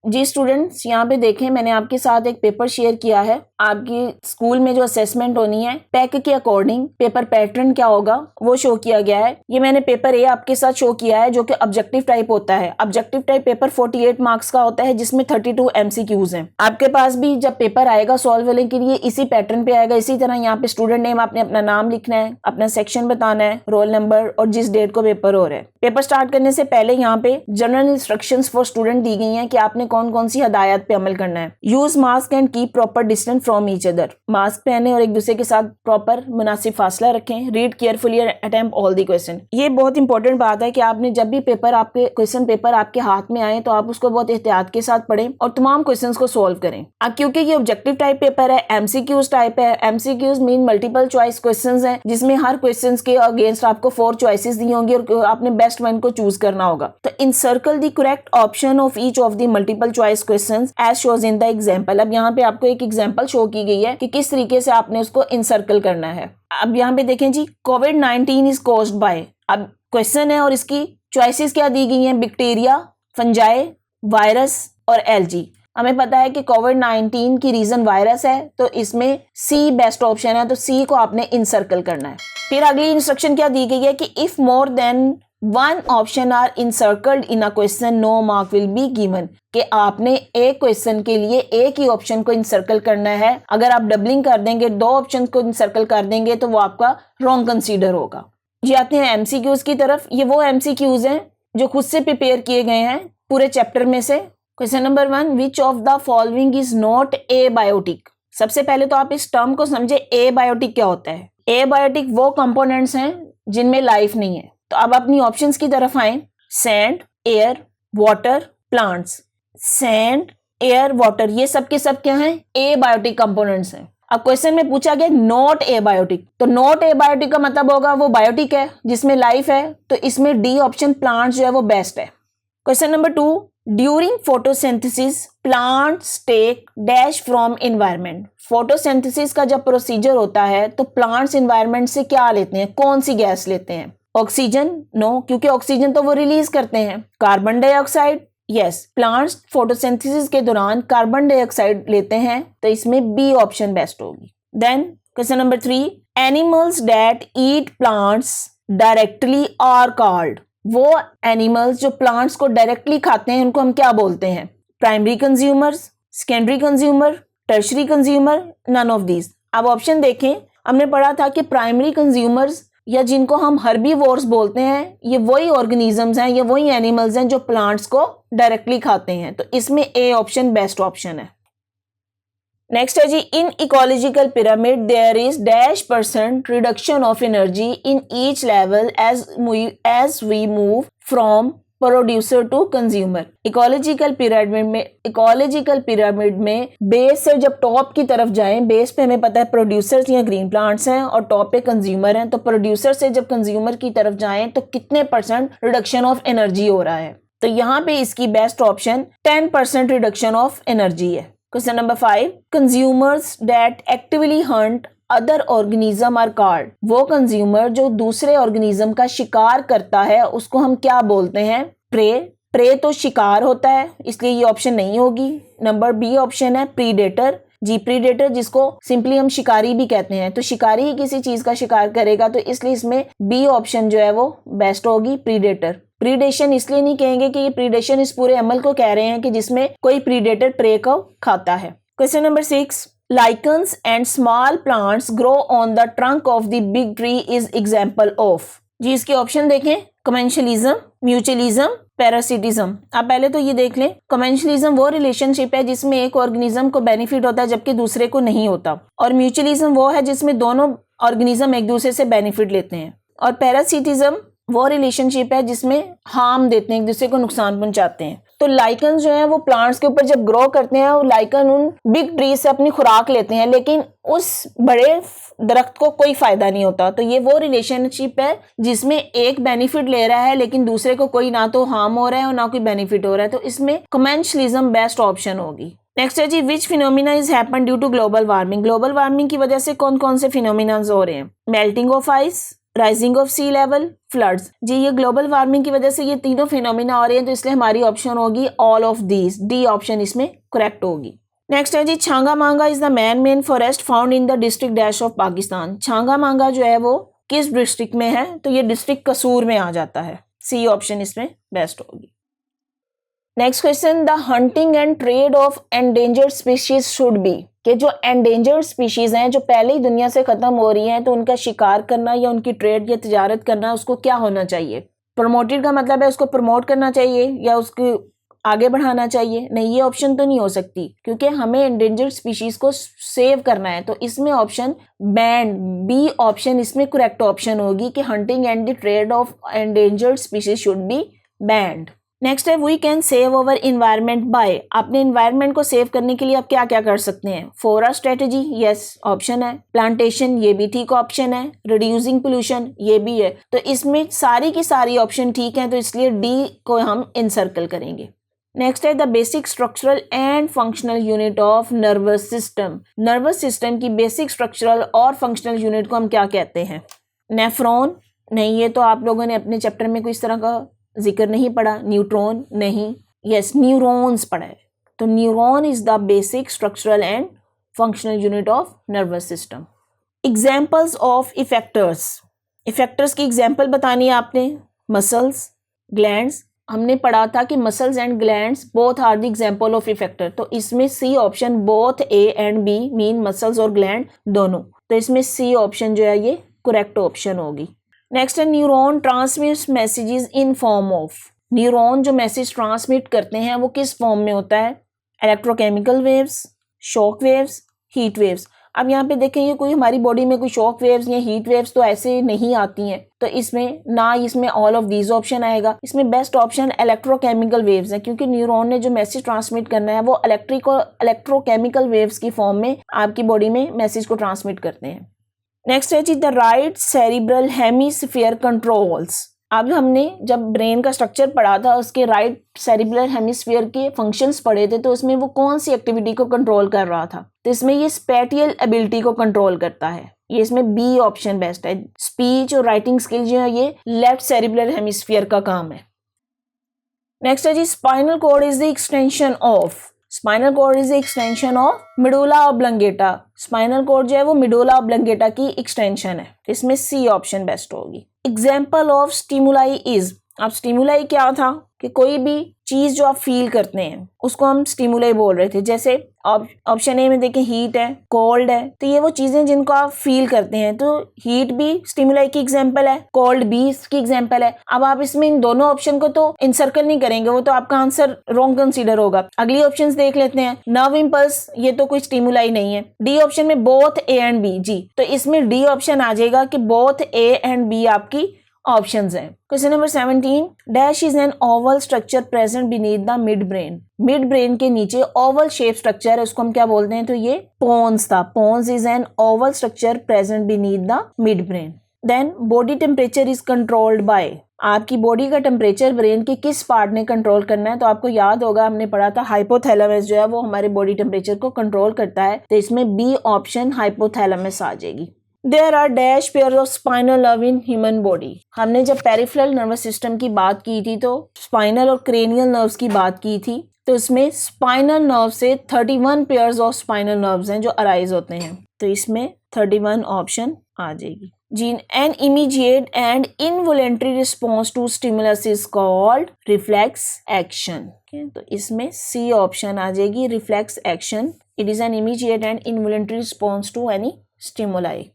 जी स्टूडेंट्स, यहाँ पे देखें मैंने आपके साथ एक पेपर शेयर किया है. आपकी स्कूल में जो असेसमेंट होनी है पैक के अकॉर्डिंग पेपर पैटर्न क्या होगा वो शो किया गया है. ये मैंने पेपर ए आपके साथ शो किया है जो कि ऑब्जेक्टिव टाइप होता है. ऑब्जेक्टिव टाइप पेपर 48 मार्क्स का होता है जिसमें 32 MCQs हैं. आपके पास भी जब पेपर आएगा सॉल्व होने के लिए इसी पैटर्न पे आएगा. इसी तरह यहाँ पे स्टूडेंट नेम, आपने अपना नाम लिखना है, अपना सेक्शन बताना है, रोल नंबर और जिस डेट को पेपर हो रहा है. पेपर स्टार्ट करने से पहले यहाँ पे जनरल इंस्ट्रक्शंस फॉर स्टूडेंट दी गई हैं कि आपने कौन कौन सी हदायत पे अमल करना है. Use mask and keep proper distance from each other. Mask पहने और एक दूसरे के साथ प्रॉपर मुनासिब फासला रखें। Read carefully and attempt all the question. ये बहुत इंपॉर्टेंट बात है कि आपने जब भी क्वेश्चन पेपर आपके हाथ में आए तो आप उसको बहुत एहतियात के साथ पढ़ें और तमाम क्वेश्चंस को सॉल्व करें। अब क्योंकि ये ऑब्जेक्टिव टाइप पेपर है, एमसीक्यूज टाइप है। MCQs mean multiple choice questions हैं, जिसमें हर क्वेश्चन के अगेंस्ट आपको 4 चॉइसेस दी होंगी और आपने बेस्ट वन को चूज करना होगा। तो encircle the correct option of each of the multiple choice questions as shows in the example. अब यहाँ पे आपको एक एग्जांपल शो की गई है कि किस तरीके से आपने उसको इनसर्कल करना है। अब यहाँ पे देखें जी, कोविड-19 इज कॉज्ड बाय। अब क्वेश्चन है और इसकी चॉइसेस क्या दी गई हैं, बैक्टीरिया, फंजाई, वायरस और एलजी। हमें पता है कि कोविड-19 की रीजन वायरस है, तो इसमें सी बेस्ट ऑप्शन है, तो सी को आपने इनसर्कल करना है। फिर अगली इंस्ट्रक्शन क्या दी गई है कि if more than one option are encircled in a question no mark will be given, कि आपने एक क्वेश्चन के लिए एक ही ऑप्शन को इनसर्कल करना है। अगर आप डबलिंग कर देंगे, 2 ऑप्शन को इनसर्कल कर देंगे, तो वो आपका रॉन्ग कंसीडर होगा। ये आते हैं एमसीक्यूज की तरफ। ये वो एमसीक्यूज हैं जो खुद से प्रिपेयर किए गए हैं पूरे चैप्टर में से। Question number 1, which of the following is not abiotic. सबसे पहले तो आप इस टर्म को समझे, एबायोटिक क्या होता है। एबायोटिक वो कंपोनेंट्स हैं जिनमें लाइफ नहीं है। तो अब अपनी ऑप्शंस की तरफ आए। Sand, air, water, plants. Sand, air, water, ये सब के सब क्या हैं, एबायोटिक कंपोनेंट्स हैं। अब क्वेश्चन में पूछा गया नॉट एबायोटिक, तो नॉट एबायोटिक का मतलब होगा वो बायोटिक है, जिसमें लाइफ है, तो इसमें डी ऑप्शन प्लांट्स जो है वो बेस्ट है। Question number 2, during photosynthesis plants take dash from environment. Photosynthesis का जब प्रोसीजर होता है तो प्लांट्स एनवायरनमेंट से क्या लेते हैं, कौन सी गैस लेते हैं। ऑक्सीजन, नो, क्योंकि ऑक्सीजन तो वो रिलीज करते हैं। Carbon dioxide, yes, plants photosynthesis के दौरान कार्बन डाइऑक्साइड लेते हैं, तो इसमें बी ऑप्शन बेस्ट होगी। Then question number 3, animals that eat plants directly are called. वो एनिमल्स जो प्लांट्स को डायरेक्टली खाते हैं उनको हम क्या बोलते हैं। Primary consumers, secondary consumer, tertiary consumer, none of these. अब ऑप्शन देखें, हमने पढ़ा था कि प्राइमरी कंज्यूमर्स या जिनको हम हर्बीवोर्स बोलते हैं, ये वही ऑर्गेनिजम्स हैं, ये वही एनिमल्स हैं जो प्लांट्स को डायरेक्टली खाते हैं, तो इसमें ए ऑप्शन बेस्ट ऑप्शन है। नेक्स्ट है जी, in ecological pyramid there is -% reduction of energy in each level as we move from producer to consumer. Ecological pyramid में बेस से जब टॉप की तरफ जाएं, बेस पे हमें पता है प्रोड्यूसर्स या ग्रीन प्लांट्स हैं और टॉप पे कंज्यूमर हैं, तो प्रोड्यूसर से जब कंज्यूमर की तरफ जाएं तो कितने % रिडक्शन ऑफ एनर्जी हो रहा है, तो यहाँ पे इसकी best option 10% reduction of energy है। Question number 5, consumers that actively hunt other organism are called. वो कंज्यूमर जो दूसरे ऑर्गेनिज्म का शिकार करता है उसको हम क्या बोलते हैं, प्रे। प्रे तो शिकार होता है, इसलिए ये ऑप्शन नहीं होगी। नंबर बी ऑप्शन है प्रीडेटर। जी, प्रीडेटर जिसको सिंपली हम शिकारी भी कहते हैं, तो शिकारी ही किसी चीज का शिकार करेगा, तो इसलिए इसमें बी ऑप्शन जो है वो बेस्ट होगी, प्रीडेटर। प्रीडेशन इसलिए नहीं कहेंगे कि ये प्रीडेशन इस पूरे अमल को कह रहे हैं कि जिसमें कोई प्रीडेटर प्रे को खाता है। Question number 6, lichens and small plants grow on the trunk of the big tree is example of। जी, इसके ऑप्शन देखें, कमेंशलिज्म, म्यूचुअलिज्म, पैरासिटिज्म। आप पहले तो ये देख लें, कमेंशलिज्म वो रिलेशनशिप है जिसमें एक ऑर्गेनिज्म को बेनिफिट होता है जबकि दूसरे को नहीं होता, और म्यूचुअलिज्म वो है जिसमें दोनों ऑर्गेनिज्म एक दूसरे से बेनिफिट लेते हैं, और पैरासिटिज्म वो रिलेशनशिप है जिसमें हार्म देते हैं, एक दूसरे को नुकसान पहुंचाते हैं। तो लाइकन जो है वो प्लांट्स के ऊपर जब ग्रो करते हैं, वो लाइकन उन बिग ट्री से अपनी खुराक लेते हैं, लेकिन उस बड़े दरख्त को कोई फायदा नहीं होता। तो ये वो रिलेशनशिप है जिसमें एक बेनिफिट ले रहा है लेकिन दूसरे को कोई ना तो हार्म हो रहा है और ना कोई बेनिफिट हो रहा है, तो इसमें कमेंशलिज्म बेस्ट ऑप्शन होगी। नेक्स्ट है जी, which phenomena is happen due to global warming. Global warming की वजह से कौन कौन से फिनोमिना हो रहे हैं, melting of ice, rising of sea level, floods. जी, ये ग्लोबल वार्मिंग की वजह से ये तीनों फिनोमिना हो रहे हैं, तो इसलिए हमारी ऑप्शन होगी all of these, D option इसमें करेक्ट होगी। नेक्स्ट है जी, छांगा मांगा is the main forest found in the district dash of Pakistan. Changa मांगा जो है वो किस डिस्ट्रिक्ट में है, तो ये डिस्ट्रिक्ट कसूर में आ जाता है, सी ऑप्शन इसमें बेस्ट होगी। Next question, the hunting and trade of endangered species should B. कि जो एंडेंजर्ड स्पीशीज हैं जो पहले ही दुनिया से खत्म हो रही हैं, तो उनका शिकार करना या उनकी ट्रेड या तिजारत करना उसको क्या होना चाहिए। प्रमोटेड का मतलब है उसको प्रमोट करना चाहिए या उसकी आगे बढ़ाना चाहिए? नहीं, ये ऑप्शन तो नहीं हो सकती क्योंकि हमें एंडेंजर्ड स्पीशीज को सेव करना है। तो इसमें ऑप्शन बैंड, बी ऑप्शन इसमें करेक्ट ऑप्शन होगी कि hunting and the trade of endangered species should be banned. Next है we can save our environment by. अपने इन्वायरमेंट को सेव करने के लिए आप क्या क्या कर सकते हैं? फॉरेस्ट स्ट्रेटेजी, यस ऑप्शन है। प्लांटेशन, ये भी ठीक ऑप्शन है। रिड्यूसिंग पोल्यूशन, ये भी है। तो इसमें सारी की सारी ऑप्शन ठीक है, तो इसलिए डी को हम इनसर्कल करेंगे। नेक्स्ट है the basic structural and functional unit of nervous system. Nervous system की बेसिक स्ट्रक्चरल और फंक्शनल यूनिट को हम क्या कहते हैं? नेफ्रॉन, नहीं, ये तो आप लोगों ने अपने चैप्टर में कोई इस तरह का जिक्र नहीं पढ़ा। न्यूट्रॉन, नहीं, यस न्यूरॉन्स पढ़ा है। तो neuron is the basic structural and functional unit of nervous system. Examples of effectors, effectors की एग्जाम्पल बतानी है आपने। मसल्स, ग्लैंड्स, हमने पढ़ा था कि muscles and glands both are the example of effector. तो इसमें C option, both A and B mean muscles और ग्लैंड दोनों, तो इसमें सी ऑप्शन जो है ये करेक्ट ऑप्शन होगी। नेक्स्ट है neuron transmits messages in form of. Neuron जो मैसेज ट्रांसमिट करते हैं वो किस फॉर्म में होता है? Electrochemical waves, shock waves, heat waves. अब यहाँ पे देखें, ये कोई हमारी बॉडी में कोई शॉक वेव्स या हीट वेव्स तो ऐसे नहीं आती हैं, तो इसमें ना इसमें ऑल ऑफ दीज ऑप्शन आएगा। इसमें बेस्ट ऑप्शन इलेक्ट्रोकेमिकल वेव्स है क्योंकि न्यूरॉन ने जो मैसेज ट्रांसमिट करना है वो इलेक्ट्रोकेमिकल वेव्स की फॉर्म में आपकी बॉडी में मैसेज को ट्रांसमिट करते हैं। नेक्स्ट है जी the right cerebral hemisphere controls. अब हमने जब ब्रेन का स्ट्रक्चर पढ़ा था उसके राइट सेरिब्रल हेमिस्फीयर के फंक्शंस पढ़े थे, तो उसमें वो कौन सी एक्टिविटी को कंट्रोल कर रहा था? तो इसमें ये स्पेटियल एबिलिटी को कंट्रोल करता है। ये इसमें बी ऑप्शन बेस्ट है। स्पीच और राइटिंग स्किल जो है ये लेफ्ट सेरिब्रल हेमिस्फीयर का काम है। नेक्स्ट है जी spinal cord is the extension of. Spinal cord is the extension of medulla oblongata. Spinal cord जो है वो मेडुला ऑब्लंगेटा की एक्सटेंशन है। इसमें सी ऑप्शन बेस्ट होगी। Example of stimuli is. अब स्टिमुलाई क्या था कि कोई भी चीज जो आप फील करते हैं उसको हम स्टिमुलाई बोल रहे थे। जैसे ऑप्शन ए में देखें हीट है, कोल्ड है, तो ये वो चीजें जिनको आप फील करते हैं। तो हीट भी स्टिमुलाई की एग्जांपल है, कोल्ड भी इसकी एग्जांपल है। अब आप इसमें इन दोनों ऑप्शन को तो इनसर्कल नहीं करेंगे, वो तो आपका आंसर रॉन्ग कंसीडर होगा। अगली ऑप्शंस देख लेते हैं। नर्व इंपल्स, ये तो कोई स्टिमुलाई नहीं है। डी ऑप्शन में बोथ ए एंड बी, जी, तो इसमें डी ऑप्शन आ जाएगा कि बोथ ए एंड बी आपकी ऑप्शंस हैं। Question number 17, dash is an oval structure present beneath the mid brain. Mid brain के नीचे ओवल शेप स्ट्रक्चर है, उसको हम क्या बोलते हैं? तो ये पोन्स था। Pons is an oval structure present beneath the mid brain. Then body temperature is controlled by. आपकी बॉडी का टेम्परेचर ब्रेन के किस पार्ट ने कंट्रोल करना है? तो आपको याद होगा हमने पढ़ा था हाइपोथैलेमस जो है वो हमारे बॉडी टेम्परेचर को कंट्रोल करता है। तो इसमें बी ऑप्शन हाइपोथैलेमस आ जाएगी। There are dash pairs of spinal nerve in human body। हमने जब पेरिफेरल नर्वस सिस्टम की बात की थी तो स्पाइनल और क्रेनियल नर्व्स की बात की थी। तो इसमें स्पाइनल नर्व से 31 पेयर्स ऑफ स्पाइनल नर्व्स हैं जो अराइज होते हैं। तो इसमें 31 ऑप्शन आ जाएगी। जी, an immediate and involuntary response to stimulus is called reflex action. तो इसमें सी ऑप्शन आ जाएगी, reflex action. It is an immediate and involuntary response to any stimuli.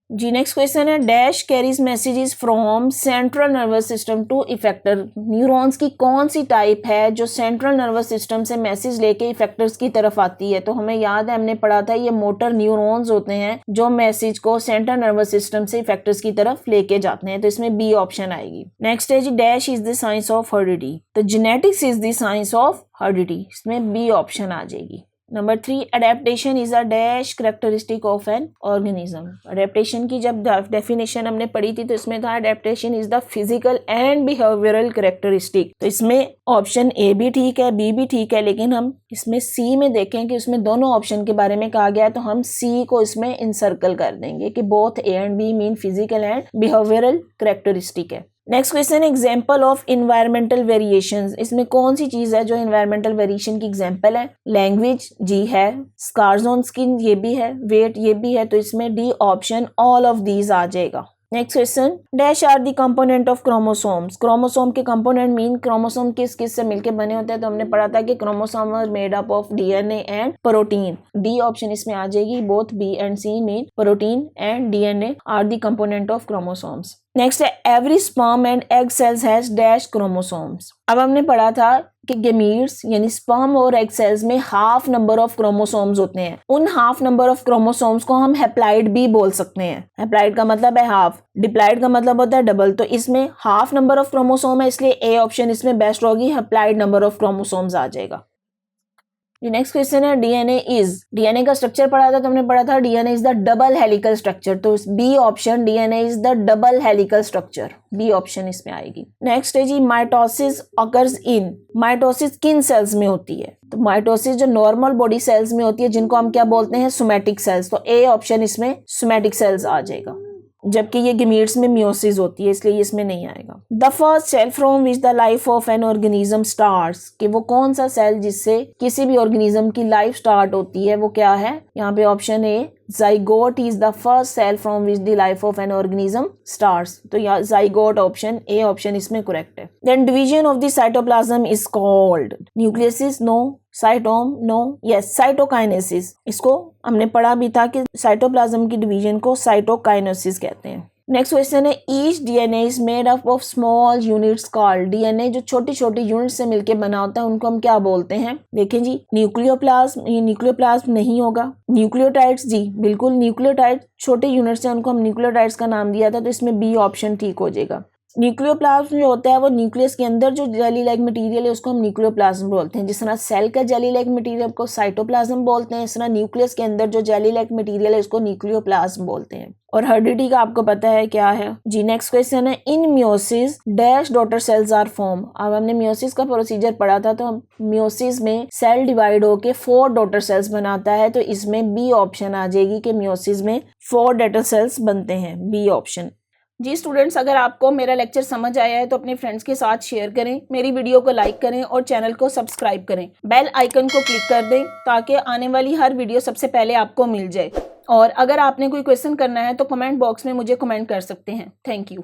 जी, नेक्स्ट क्वेश्चन है dash carries messages from central nervous system to effector. Neurons की कौन सी type है जो सेंट्रल नर्वस सिस्टम से मैसेज लेके इफेक्टर्स की तरफ आती है? तो हमें याद है, हमने पढ़ा था ये मोटर न्यूरॉन्स होते हैं जो मैसेज को सेंट्रल नर्वस सिस्टम से इफेक्टर्स की तरफ लेके जाते हैं। तो इसमें बी ऑप्शन आएगी। नेक्स्ट है जी dash is the science of heredity. तो genetics is the science of heredity. इसमें बी ऑप्शन आ जाएगी। Number 3, adaptation is a dash characteristic of an organism. Adaptation की जब डेफिनेशन हमने पढ़ी थी तो इसमें था adaptation is the physical and behavioural characteristic. तो इसमें ऑप्शन ए भी ठीक है, बी भी ठीक है, लेकिन हम इसमें सी में देखें कि उसमें दोनों ऑप्शन के बारे में कहा गया है, तो हम सी को इसमें इनसर्कल कर देंगे कि both A and B mean physical and behavioural characteristic है। Next question, example of environmental variations. इसमें कौन सी चीज है जो इन्वायरमेंटल वेरिएशन की एग्जाम्पल है? लैंग्वेज, जी है। स्कार्स ऑन स्किन, ये भी है। वेट, ये भी है। तो इसमें D option all of these आ जाएगा। Next question, dash are the component of chromosomes. Chromosome के कंपोनेंट मीन क्रोमोसोम किस किस से मिलकर बने होते हैं? तो हमने पढ़ा था कि chromosome are made up of DNA and protein. D option इसमें आ जाएगी। Both B and C mean protein and DNA are the component of chromosomes. Next है every sperm and egg cells has dash chromosomes. अब हमने पढ़ा था कि gametes यानी स्पर्म और एग सेल्स में हाफ नंबर ऑफ क्रोमोसोम्स होते हैं। उन हाफ नंबर ऑफ क्रोमोसोम्स को हम हैप्लाइड भी बोल सकते हैं। हैप्लाइड का मतलब है हाफ, डिप्लाइड का मतलब होता है डबल। तो इसमें हाफ नंबर ऑफ क्रोमोसोम है, इसलिए ए ऑप्शन इसमें बेस्ट होगी, हैप्लाइड नंबर ऑफ क्रोमोसोम्स आ जाएगा। नेक्स्ट क्वेश्चन है डीएनए इज, डीएनए का स्ट्रक्चर पढ़ा था, तुमने पढ़ा था DNA is the double helical structure. तो B option DNA is the double helical structure, B option इसमें आएगी। नेक्स्ट है जी माइटोसिस अकर्स इन, माइटोसिस किन सेल्स में होती है? तो माइटोसिस जो नॉर्मल बॉडी सेल्स में होती है जिनको हम क्या बोलते हैं, सोमैटिक सेल्स। तो ए ऑप्शन इसमें सोमैटिक सेल्स आ जाएगा, जबकि ये गेमीट्स में मियोसिस होती है, इसलिए इसमें नहीं आएगा। The first cell from which the life of an organism starts, कि वो कौन सा सेल जिससे किसी भी ऑर्गेनिज्म की लाइफ स्टार्ट होती है, वो क्या है? यहाँ पे option A zygote is the first cell from which the life of an organism starts। तो यहाँ zygote ऑप्शन ए ऑप्शन इसमें करेक्ट है। Then division of the cytoplasm is called nucleasis, no, cytome, no, yes, cytokinesis। इसको हमने पढ़ा भी था कि साइटोप्लाज्म की डिवीजन को साइटोकाइनेसिस कहते हैं। नेक्स्ट क्वेश्चन है each DNA is made up of small units called, DNA जो छोटी छोटी यूनिट से मिलकर बना होता है उनको हम क्या बोलते हैं? देखें जी, न्यूक्लियोप्लाज्म, ये न्यूक्लियोप्लाज्म नहीं होगा। न्यूक्लियोटाइड्स, जी बिल्कुल, न्यूक्लियोटाइड छोटे यूनिट से उनको हम न्यूक्लियोटाइड्स का नाम दिया था, तो इसमें बी ऑप्शन ठीक हो जाएगा। न्यूक्लियोप्लाज्म जो होता है वो न्यूक्लियस के अंदर जो जेली लाइक मटेरियल है उसको हम न्यूक्लियोप्लाज्म बोलते हैं। जिस तरह सेल का जेली लाइक मटेरियल को साइटोप्लाज्म बोलते हैं, इस तरह न्यूक्लियस के अंदर जो जेली लाइक मटेरियल है उसको न्यूक्लियोप्लाज्म बोलते हैं। और हेरिडिटी का आपको पता है क्या है जी। नेक्स्ट क्वेश्चन है in meiosis dash daughter cells are form. अब हमने मियोसिस का प्रोसीजर पढ़ा था, तो मियोसिस में सेल डिवाइड होके 4 डॉटर सेल्स बनाता है, तो इसमें बी ऑप्शन आ जाएगी कि मियोसिस में 4 डॉटर सेल्स बनते हैं, बी ऑप्शन। जी स्टूडेंट्स, अगर आपको मेरा लेक्चर समझ आया है तो अपने फ्रेंड्स के साथ शेयर करें, मेरी वीडियो को लाइक करें और चैनल को सब्सक्राइब करें। बेल आइकन को क्लिक कर दें ताकि आने वाली हर वीडियो सबसे पहले आपको मिल जाए। और अगर आपने कोई क्वेश्चन करना है तो कमेंट बॉक्स में मुझे कमेंट कर सकते हैं। Thank you.